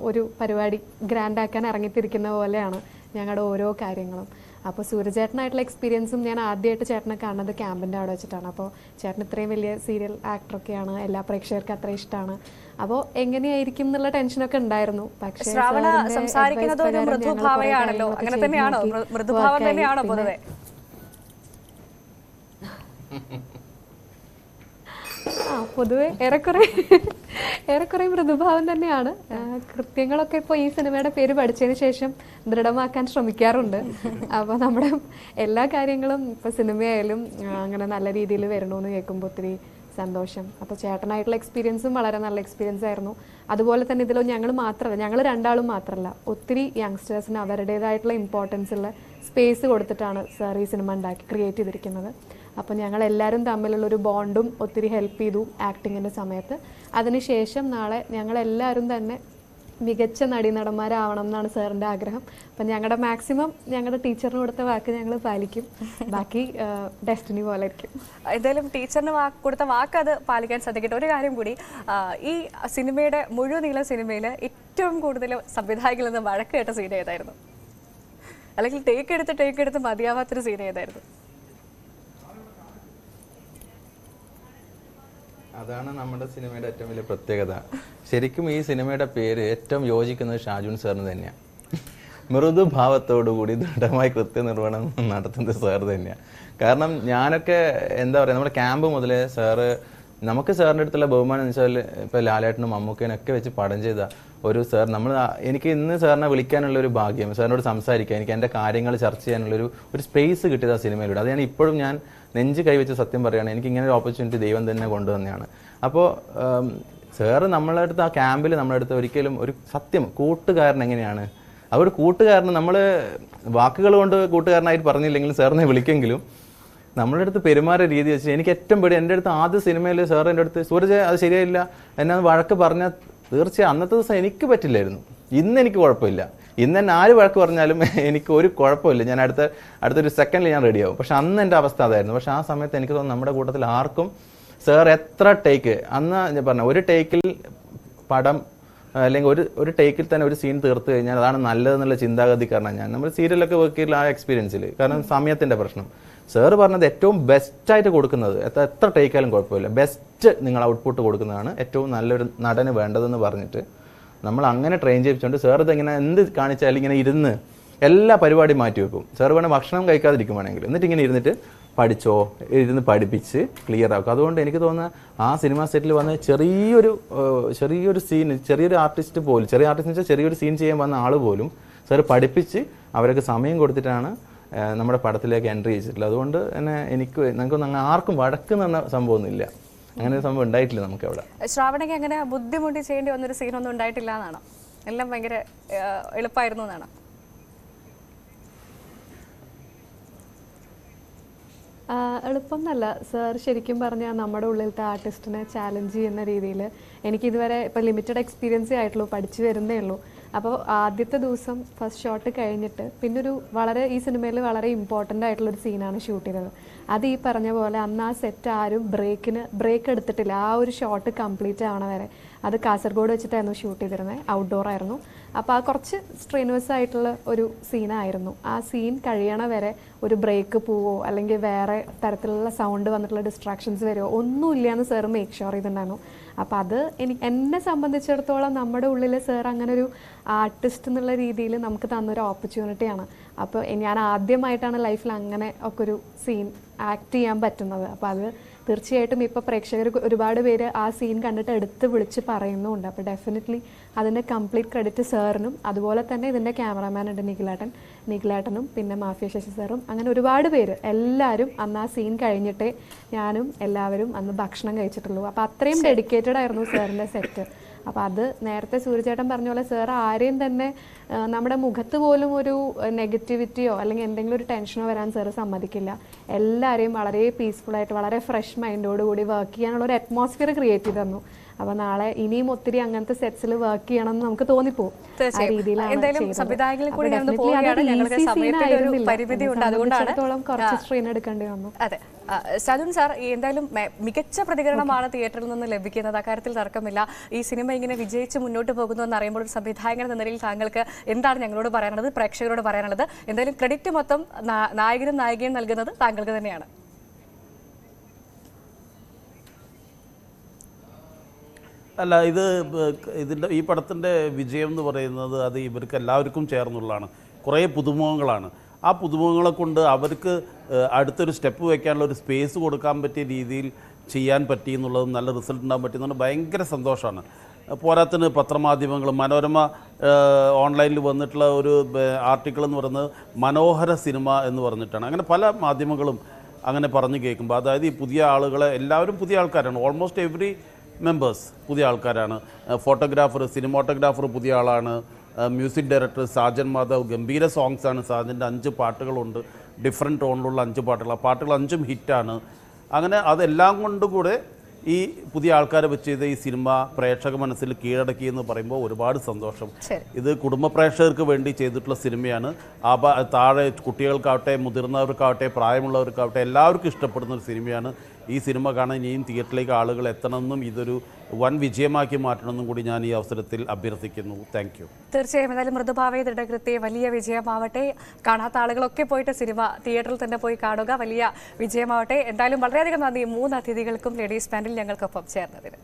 ഒരു പരിപാടി ഗ്രാൻഡാക്കാൻ ഇറങ്ങിത്തിരിക്കുന്ന പോലെയാണ് ഞങ്ങളുടെ ഓരോ കാര്യങ്ങളും. അപ്പോൾ സൂര്യചേട്ടനായിട്ടുള്ള എക്സ്പീരിയൻസും ഞാൻ ആദ്യമായിട്ട് ചേട്ടനെ കാണുന്നത് ക്യാമ്പിൻ്റെ അവിടെ വെച്ചിട്ടാണ്. അപ്പോൾ ചേട്ടൻ ഇത്രയും വലിയ സീരിയൽ ആക്ടറൊക്കെയാണ്, എല്ലാ പ്രേക്ഷകർക്കും അത്ര ഇഷ്ടമാണ്. അപ്പോൾ എങ്ങനെയായിരിക്കും എന്നുള്ള ടെൻഷനൊക്കെ ഉണ്ടായിരുന്നു. പക്ഷേ ശ്രാവണ സംസാരിക്കുന്നത് ഒരു മൃദുഭാവയാണല്ലോ, അങ്ങനെ തന്നെയാണോ? മൃദുഭാവം തന്നെയാണോ പൊതുവെ? പൊതുവെ ഏറെക്കുറെ മൃദുഭാവം തന്നെയാണ്. കൃത്യങ്ങളൊക്കെ ഇപ്പോൾ ഈ സിനിമയുടെ പേര് പഠിച്ചതിന് ശേഷം ദൃഢമാക്കാൻ ശ്രമിക്കാറുണ്ട്. അപ്പോൾ നമ്മുടെ എല്ലാ കാര്യങ്ങളും ഇപ്പോൾ സിനിമയായാലും അങ്ങനെ നല്ല രീതിയിൽ വരണമെന്ന് കേൾക്കുമ്പോൾ ഒത്തിരി സന്തോഷം. അപ്പോൾ ചേട്ടനായിട്ടുള്ള എക്സ്പീരിയൻസും വളരെ നല്ല എക്സ്പീരിയൻസ് ആയിരുന്നു. അതുപോലെ തന്നെ ഇതിലോ ഞങ്ങൾ രണ്ടാളും മാത്രമല്ല, ഒത്തിരി യങ്സ്റ്റേഴ്സിന് അവരുടേതായിട്ടുള്ള ഇമ്പോർട്ടൻസ് ഉള്ള സ്പേസ് കൊടുത്തിട്ടാണ് സാർ ഈ സിനിമ ക്രിയേറ്റ് ചെയ്തിരിക്കുന്നത്. അപ്പോൾ ഞങ്ങൾ എല്ലാവരും തമ്മിലുള്ളൊരു ബോണ്ടും ഒത്തിരി ഹെൽപ്പ് ചെയ്തു ആക്ടിങ്ങിൻ്റെ സമയത്ത്. അതിനുശേഷം നാളെ ഞങ്ങളെല്ലാവരും തന്നെ മികച്ച നടീനടന്മാരാവണം എന്നാണ് സാറിൻ്റെ ആഗ്രഹം. അപ്പം ഞങ്ങളുടെ മാക്സിമം ഞങ്ങളുടെ ടീച്ചറിന് കൊടുത്ത വാക്ക് ഞങ്ങൾ പാലിക്കും. ബാക്കി ഡെസ്റ്റിനി പോലെ ആയിരിക്കും. എന്തായാലും ടീച്ചറിന് കൊടുത്ത വാക്ക് അത് പാലിക്കാൻ സാധിക്കട്ടെ. ഒരു കാര്യം കൂടി, ഈ സിനിമയുടെ മുഴുനീള സിനിമയിൽ ഏറ്റവും കൂടുതൽ സംവിധായകരിൽ നിന്ന് വഴക്ക് കേട്ട സീൻ ഏതായിരുന്നു? അല്ലെങ്കിൽ ടേക്ക് എടുത്ത് മതിയാവാത്തൊരു സീൻ ഏതായിരുന്നു? അതാണ് നമ്മുടെ സിനിമയുടെ ഏറ്റവും വലിയ പ്രത്യേകത. ശരിക്കും ഈ സിനിമയുടെ പേര് ഏറ്റവും യോജിക്കുന്നത് ഷാജുൻ സാറിന് തന്നെയാണ്. മൃദുഭാവത്തോടുകൂടി ദൃഢമായി കൃത്യനിർവഹണം നടത്തുന്നത് സാർ തന്നെയാണ്. കാരണം ഞാനൊക്കെ എന്താ പറയുക, നമ്മുടെ ക്യാമ്പ് മുതലേ സാറ്, നമുക്ക് സാറിൻ്റെ അടുത്തുള്ള ബഹുമാനം എന്ന് വെച്ചാൽ ഇപ്പോൾ ലാലേട്ടനും മമ്മൂക്കേനൊക്കെ വെച്ച് പടം ചെയ്ത ഒരു സാർ, എനിക്ക് ഇന്ന് സാറിനെ വിളിക്കാനുള്ള ഒരു ഭാഗ്യം, സാറിനോട് സംസാരിക്കാൻ, എനിക്ക് എൻ്റെ കാര്യങ്ങൾ ചർച്ച ചെയ്യാനുള്ളൊരു സ്പേസ് കിട്ടിയത് ആ സിനിമയിലൂടെ. അത് ഇപ്പോഴും ഞാൻ നെഞ്ച് കൈവച്ച് സത്യം പറയുകയാണ്, എനിക്ക് ഇങ്ങനെ ഒരു ഓപ്പർച്യൂണിറ്റി ദൈവം തന്നെ കൊണ്ടുവന്നതാണ്. അപ്പോൾ സാറ് നമ്മളെ അടുത്ത് ആ ക്യാമ്പിൽ നമ്മളെ അടുത്ത് ഒരിക്കലും ഒരു സത്യം കൂട്ടുകാരൻ എങ്ങനെയാണ്, ആ ഒരു കൂട്ടുകാരന് നമ്മൾ വാക്കുകൾ കൊണ്ട് കൂട്ടുകാരനായിട്ട് പറഞ്ഞില്ലെങ്കിലും സാറിനെ വിളിക്കെങ്കിലും നമ്മളുടെ അടുത്ത് പെരുമാറിയ രീതി വെച്ച് എനിക്ക് ഏറ്റവും പേടി. എൻ്റെ അടുത്ത് ആദ്യ സിനിമയിൽ സാർ എൻ്റെ അടുത്ത് സൂരജ് അത് ശരിയായില്ല എന്നാ വഴക്ക് പറഞ്ഞാൽ തീർച്ചയായും അന്നത്തെ ദിവസം എനിക്ക് പറ്റില്ലായിരുന്നു. ഇന്ന് എനിക്ക് കുഴപ്പമില്ല, ഇന്ന് തന്നെ ആര് വഴക്ക് പറഞ്ഞാലും എനിക്ക് ഒരു കുഴപ്പമില്ല, ഞാൻ അടുത്തൊരു സെക്കൻഡിൽ ഞാൻ റെഡിയാവും. പക്ഷെ അന്ന് എൻ്റെ അവസ്ഥ അതായിരുന്നു. പക്ഷെ ആ സമയത്ത് എനിക്ക് തോന്നുന്നു നമ്മുടെ കൂട്ടത്തിൽ ആർക്കും സാർ എത്ര ടേക്ക്, അന്ന് ഞാൻ പറഞ്ഞ ഒരു ടേക്കിൽ പടം അല്ലെങ്കിൽ ഒരു ടേക്കിൽ തന്നെ ഒരു സീൻ തീർത്ത് കഴിഞ്ഞാൽ അതാണ് നല്ലതെന്നുള്ള ചിന്താഗതിക്കാരനാണ് ഞാൻ. നമ്മൾ സീരിയലൊക്കെ വർക്ക് ചെയ്തില്ല ആ എക്സ്പീരിയൻസിൽ, കാരണം സമയത്തിൻ്റെ പ്രശ്നം. സാറ് പറഞ്ഞത് ഏറ്റവും ബെസ്റ്റായിട്ട് കൊടുക്കുന്നത്, എത്ര ടേക്കാലും കുഴപ്പമില്ല, ബെസ്റ്റ് നിങ്ങൾ ഔട്ട്പുട്ട് കൊടുക്കുന്നതാണ് ഏറ്റവും നല്ലൊരു നടന് വേണ്ടതെന്ന് പറഞ്ഞിട്ട് നമ്മൾ അങ്ങനെ ട്രെയിൻ ചെയ്യിച്ചുകൊണ്ട് സാർ ഇതെങ്ങനെ എന്ത് കാണിച്ചാലും ഇങ്ങനെ ഇരുന്ന് എല്ലാ പരിപാടിയും മാറ്റി വെക്കും. സാർ വേണേൽ ഭക്ഷണം കഴിക്കാതിരിക്കുവാണെങ്കിൽ എന്നിട്ട് ഇങ്ങനെ ഇരുന്നിട്ട് പഠിച്ചോ ഇരുന്ന് പഠിപ്പിച്ച് ക്ലിയർ ആക്കും. അതുകൊണ്ട് എനിക്ക് തോന്നുന്നത് ആ സിനിമ സെറ്റിൽ വന്ന് ചെറിയൊരു സീൻ, ചെറിയൊരു ആർട്ടിസ്റ്റ് പോലും, ചെറിയ ആർട്ടിസ്റ്റ് എന്ന് വെച്ചാൽ ചെറിയൊരു സീൻ ചെയ്യാൻ വന്ന ആൾ പോലും സാർ പഠിപ്പിച്ച് അവർക്ക് സമയം കൊടുത്തിട്ടാണ് നമ്മുടെ പടത്തിലേക്ക് എൻട്രി ചെയ്തിട്ടുള്ളത്. അതുകൊണ്ട് തന്നെ നമുക്കൊന്നും ആർക്കും വഴക്ക് എന്ന സംഭവമൊന്നുമില്ല, അങ്ങനെ ഒരു സംഭവം ഉണ്ടായിട്ടില്ല നമുക്ക് അവിടെ. ശ്രാവണയ്ക്ക് അങ്ങനെ ബുദ്ധിമുട്ടി ചെയ്യേണ്ടി വന്നൊരു സീനൊന്നും ഉണ്ടായിട്ടില്ല എന്നാണോ? എല്ലാം ഭയങ്കര എളുപ്പമായിരുന്നു എന്നാണോ? എളുപ്പം എന്നല്ല സാർ, ശരിക്കും പറഞ്ഞാൽ നമ്മുടെ ഉള്ളിലത്തെ ആർട്ടിസ്റ്റിനെ ചാലഞ്ച് ചെയ്യുന്ന രീതിയിൽ എനിക്കിതുവരെ ഇപ്പോൾ ലിമിറ്റഡ് എക്സ്പീരിയൻസേ ആയിട്ടുള്ളൂ, പഠിച്ചു വരുന്നേ ഉള്ളൂ. അപ്പോൾ ആദ്യത്തെ ദിവസം ഫസ്റ്റ് ഷോട്ട് കഴിഞ്ഞിട്ട് പിന്നൊരു ഈ സിനിമയിൽ വളരെ ഇമ്പോർട്ടൻ്റ് ആയിട്ടുള്ളൊരു സീനാണ് ഷൂട്ട് ചെയ്തത്. അത് ഈ പറഞ്ഞ പോലെ അന്ന് ആ സെറ്റ് ആരും ബ്രേക്ക് എടുത്തിട്ടില്ല. ആ ഒരു ഷോട്ട് കംപ്ലീറ്റ് ആവണ വരെ അത് കാസർഗോഡ് വെച്ചിട്ടായിരുന്നു ഷൂട്ട് ചെയ്തിരുന്നത്, ഔട്ട്ഡോർ ആയിരുന്നു. അപ്പോൾ ആ കുറച്ച് സ്ട്രെയിനുവസ് ആയിട്ടുള്ള ഒരു സീനായിരുന്നു. ആ സീൻ കഴിയണ വരെ ഒരു ബ്രേക്ക് പോവോ അല്ലെങ്കിൽ വേറെ തരത്തിലുള്ള സൗണ്ട് വന്നിട്ടുള്ള ഡിസ്ട്രാക്ഷൻസ് വരുമോ ഒന്നുമില്ല എന്ന് സാർ മേക്ക് ഷുവർ ചെയ്തിട്ടുണ്ടായിരുന്നു. അപ്പോൾ അത് എന്നെ സംബന്ധിച്ചിടത്തോളം നമ്മുടെ ഉള്ളിൽ സാർ അങ്ങനെ ഒരു ആർട്ടിസ്റ്റ് എന്നുള്ള രീതിയിൽ നമുക്ക് തന്നൊരു ഓപ്പർച്യൂണിറ്റിയാണ്. അപ്പോൾ ഞാൻ ആദ്യമായിട്ടാണ് ലൈഫിൽ അങ്ങനെ ഒക്കെ ഒരു സീൻ ആക്ട് ചെയ്യാൻ പറ്റുന്നത്. അപ്പോൾ അത് തീർച്ചയായിട്ടും ഇപ്പോൾ പ്രേക്ഷകർ ഒരുപാട് പേര് ആ സീൻ കണ്ടിട്ട് എടുത്ത് വിളിച്ച് പറയുന്നുമുണ്ട്. അപ്പോൾ ഡെഫിനറ്റ്ലി അതിൻ്റെ കംപ്ലീറ്റ് ക്രെഡിറ്റ് സാറിനും അതുപോലെ തന്നെ ഇതിൻ്റെ ക്യാമറാമാൻ ഉണ്ട് നിഖിലേട്ടനും പിന്നെ മാഫിയ ശശി സാറും, അങ്ങനെ ഒരുപാട് പേര് എല്ലാവരും അന്ന് ആ സീൻ കഴിഞ്ഞിട്ടേ ഞാനും എല്ലാവരും അന്ന് ഭക്ഷണം കഴിച്ചിട്ടുള്ളൂ. അപ്പോൾ അത്രയും ഡെഡിക്കേറ്റഡ് ആയിരുന്നു സാറിൻ്റെ സെറ്റ്. അപ്പോൾ അത് നേരത്തെ സൂര്യചേട്ടൻ പറഞ്ഞ പോലെ സാർ ആരെയും തന്നെ നമ്മുടെ മുഖത്ത് പോലും ഒരു നെഗറ്റിവിറ്റിയോ അല്ലെങ്കിൽ എന്തെങ്കിലും ഒരു ടെൻഷനോ വരാൻ സാർ സമ്മതിക്കില്ല. എല്ലാവരെയും വളരെ പീസ്ഫുള്ളായിട്ട് വളരെ ഫ്രഷ് മൈൻഡോടുകൂടി വർക്ക് ചെയ്യാനുള്ള ഒരു അറ്റ്മോസ്ഫിയർ ക്രിയേറ്റ് ചെയ്ത് തന്നു. അപ്പോൾ നാളെ ഇനിയും ഒത്തിരി അങ്ങനത്തെ സെറ്റ്സിൽ വർക്ക് ചെയ്യണം എന്ന് നമുക്ക് തോന്നിപ്പോകും. ആ രീതിയിലാണ് എന്തായാലും ചെയ്തത്. സംവിധായകനിൽ കൂടി അപ്പോൾ ഞാനൊന്ന് definitely പോവുകയാണ്. അതൊരു ഞങ്ങൾക്ക് easy scene സമയത്തിന്റെ ഒരു ആയിരുന്നില്ല. പരിമിതിയുണ്ട്. എന്നെ അതുകൊണ്ടാണ് സംബന്ധിച്ചിടത്തോളം കുറച്ച് സ്ട്രെയിൻ എടുക്കേണ്ടി വന്നു. അതെ, സജുൻ സാർ, എന്തായാലും മികച്ച പ്രതികരണമാണ് തിയേറ്ററിൽ നിന്ന് ലഭിക്കുന്നത്, അക്കാര്യത്തിൽ തർക്കമില്ല. ഈ സിനിമ ഇങ്ങനെ വിജയിച്ച് മുന്നോട്ട് പോകുന്നു എന്ന് അറിയുമ്പോൾ ഒരു സംവിധായകൻ എന്ന നിലയിൽ താങ്കൾക്ക് എന്താണ് ഞങ്ങളോട് പറയാനുള്ളത്, പ്രേക്ഷകരോട് പറയാനുള്ളത്? എന്തായാലും ക്രെഡിറ്റ് മൊത്തം നായകനും നായികയും നൽകുന്നത് താങ്കൾക്ക് തന്നെയാണ്. അല്ല, ഇതിൻ്റെ ഈ പടത്തിൻ്റെ വിജയം എന്ന് പറയുന്നത് അത് ഇവർക്ക് എല്ലാവർക്കും ചേർന്നുള്ളതാണ്. കുറേ പുതുമുഖങ്ങളാണ്. ആ പുതുമുഖങ്ങളെ കൊണ്ട് അവർക്ക് അടുത്തൊരു സ്റ്റെപ്പ് വയ്ക്കാനുള്ള ഒരു സ്പേസ് കൊടുക്കാൻ പറ്റിയ രീതിയിൽ ചെയ്യാൻ പറ്റി എന്നുള്ളതും നല്ല റിസൾട്ട് ഉണ്ടാകാൻ പറ്റിയെന്നുള്ളത് ഭയങ്കര സന്തോഷമാണ്. പോരാത്തിന് പത്രമാധ്യമങ്ങൾ, മനോരമ ഓൺലൈനിൽ വന്നിട്ടുള്ള ഒരു ആർട്ടിക്കിൾ എന്ന് പറയുന്നത് മനോഹര സിനിമ എന്ന് പറഞ്ഞിട്ടാണ്. അങ്ങനെ പല മാധ്യമങ്ങളും അങ്ങനെ പറഞ്ഞു കേൾക്കുമ്പോൾ, അതായത് ഈ പുതിയ ആളുകളെ, എല്ലാവരും പുതിയ ആൾക്കാരാണ്, ഓൾമോസ്റ്റ് എവറി മെമ്പേഴ്സ് പുതിയ ആൾക്കാരാണ്. ഫോട്ടോഗ്രാഫർ, സിനിമാറ്റോഗ്രാഫർ പുതിയ ആളാണ്. മ്യൂസിക് ഡയറക്ടർ സാജൻ മാധവ്, ഗംഭീര സോങ്സാണ്. സാജൻ്റെ 5 പാട്ടുകളുണ്ട്, ഡിഫറെൻറ്റ് ടോണിലുള്ള 5 പാട്ടുകൾ. ആ പാട്ടുകൾ 5ഉം ഹിറ്റാണ്. അങ്ങനെ അതെല്ലാം കൊണ്ടുകൂടെ ഈ പുതിയ ആൾക്കാരെ വെച്ച് ചെയ്ത ഈ സിനിമ പ്രേക്ഷക മനസ്സിൽ കീഴടക്കി എന്ന് പറയുമ്പോൾ ഒരുപാട് സന്തോഷം. ഇത് കുടുംബ പ്രേക്ഷകർക്ക് വേണ്ടി ചെയ്തിട്ടുള്ള സിനിമയാണ്. താഴെ കുട്ടികൾക്കാവട്ടെ, മുതിർന്നവർക്കാവട്ടെ, പ്രായമുള്ളവർക്കാവട്ടെ എല്ലാവർക്കും ഇഷ്ടപ്പെടുന്ന ഒരു സിനിമയാണ്. ഈ സിനിമ കാണാൻ ഇനിയും തിയേറ്ററിലേക്ക് ആളുകൾ എത്തണമെന്നും ഇതൊരു വൻ വിജയമാക്കി മാറ്റണമെന്നും കൂടി ഞാൻ ഈ അവസരത്തിൽ അഭ്യർത്ഥിക്കുന്നു. Thank you. തീർച്ചയായും എന്തായാലും മൃദുഭാവേ ദൃഢകൃത്യേ വലിയ വിജയമാവട്ടെ. കാണാത്ത ആളുകളൊക്കെ പോയിട്ട് സിനിമ തിയേറ്ററിൽ തന്നെ പോയി കാണുക. വലിയ വിജയമാവട്ടെ. എന്തായാലും വളരെയധികം നന്ദി 3 അതിഥികൾക്കും ലേഡീസ് ബാൻഡിൽ ഞങ്ങൾക്കൊപ്പം ചേർന്നതിന്.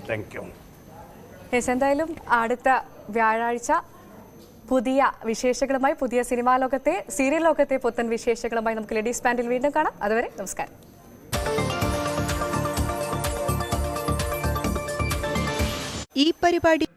Thank you. എന്തായാലും അടുത്ത വ്യാഴാഴ്ച പുതിയ വിശേഷങ്ങളുമായി, പുതിയ സിനിമാ ലോകത്തെ, സീരിയൽ ലോകത്തെ പുത്തൻ വിശേഷങ്ങളുമായി നമുക്ക് ലേഡീസ് ബാൻഡിൽ വീണ്ടും കാണാം. അതുവരെ നമസ്കാരം. ഈ പരിപാടി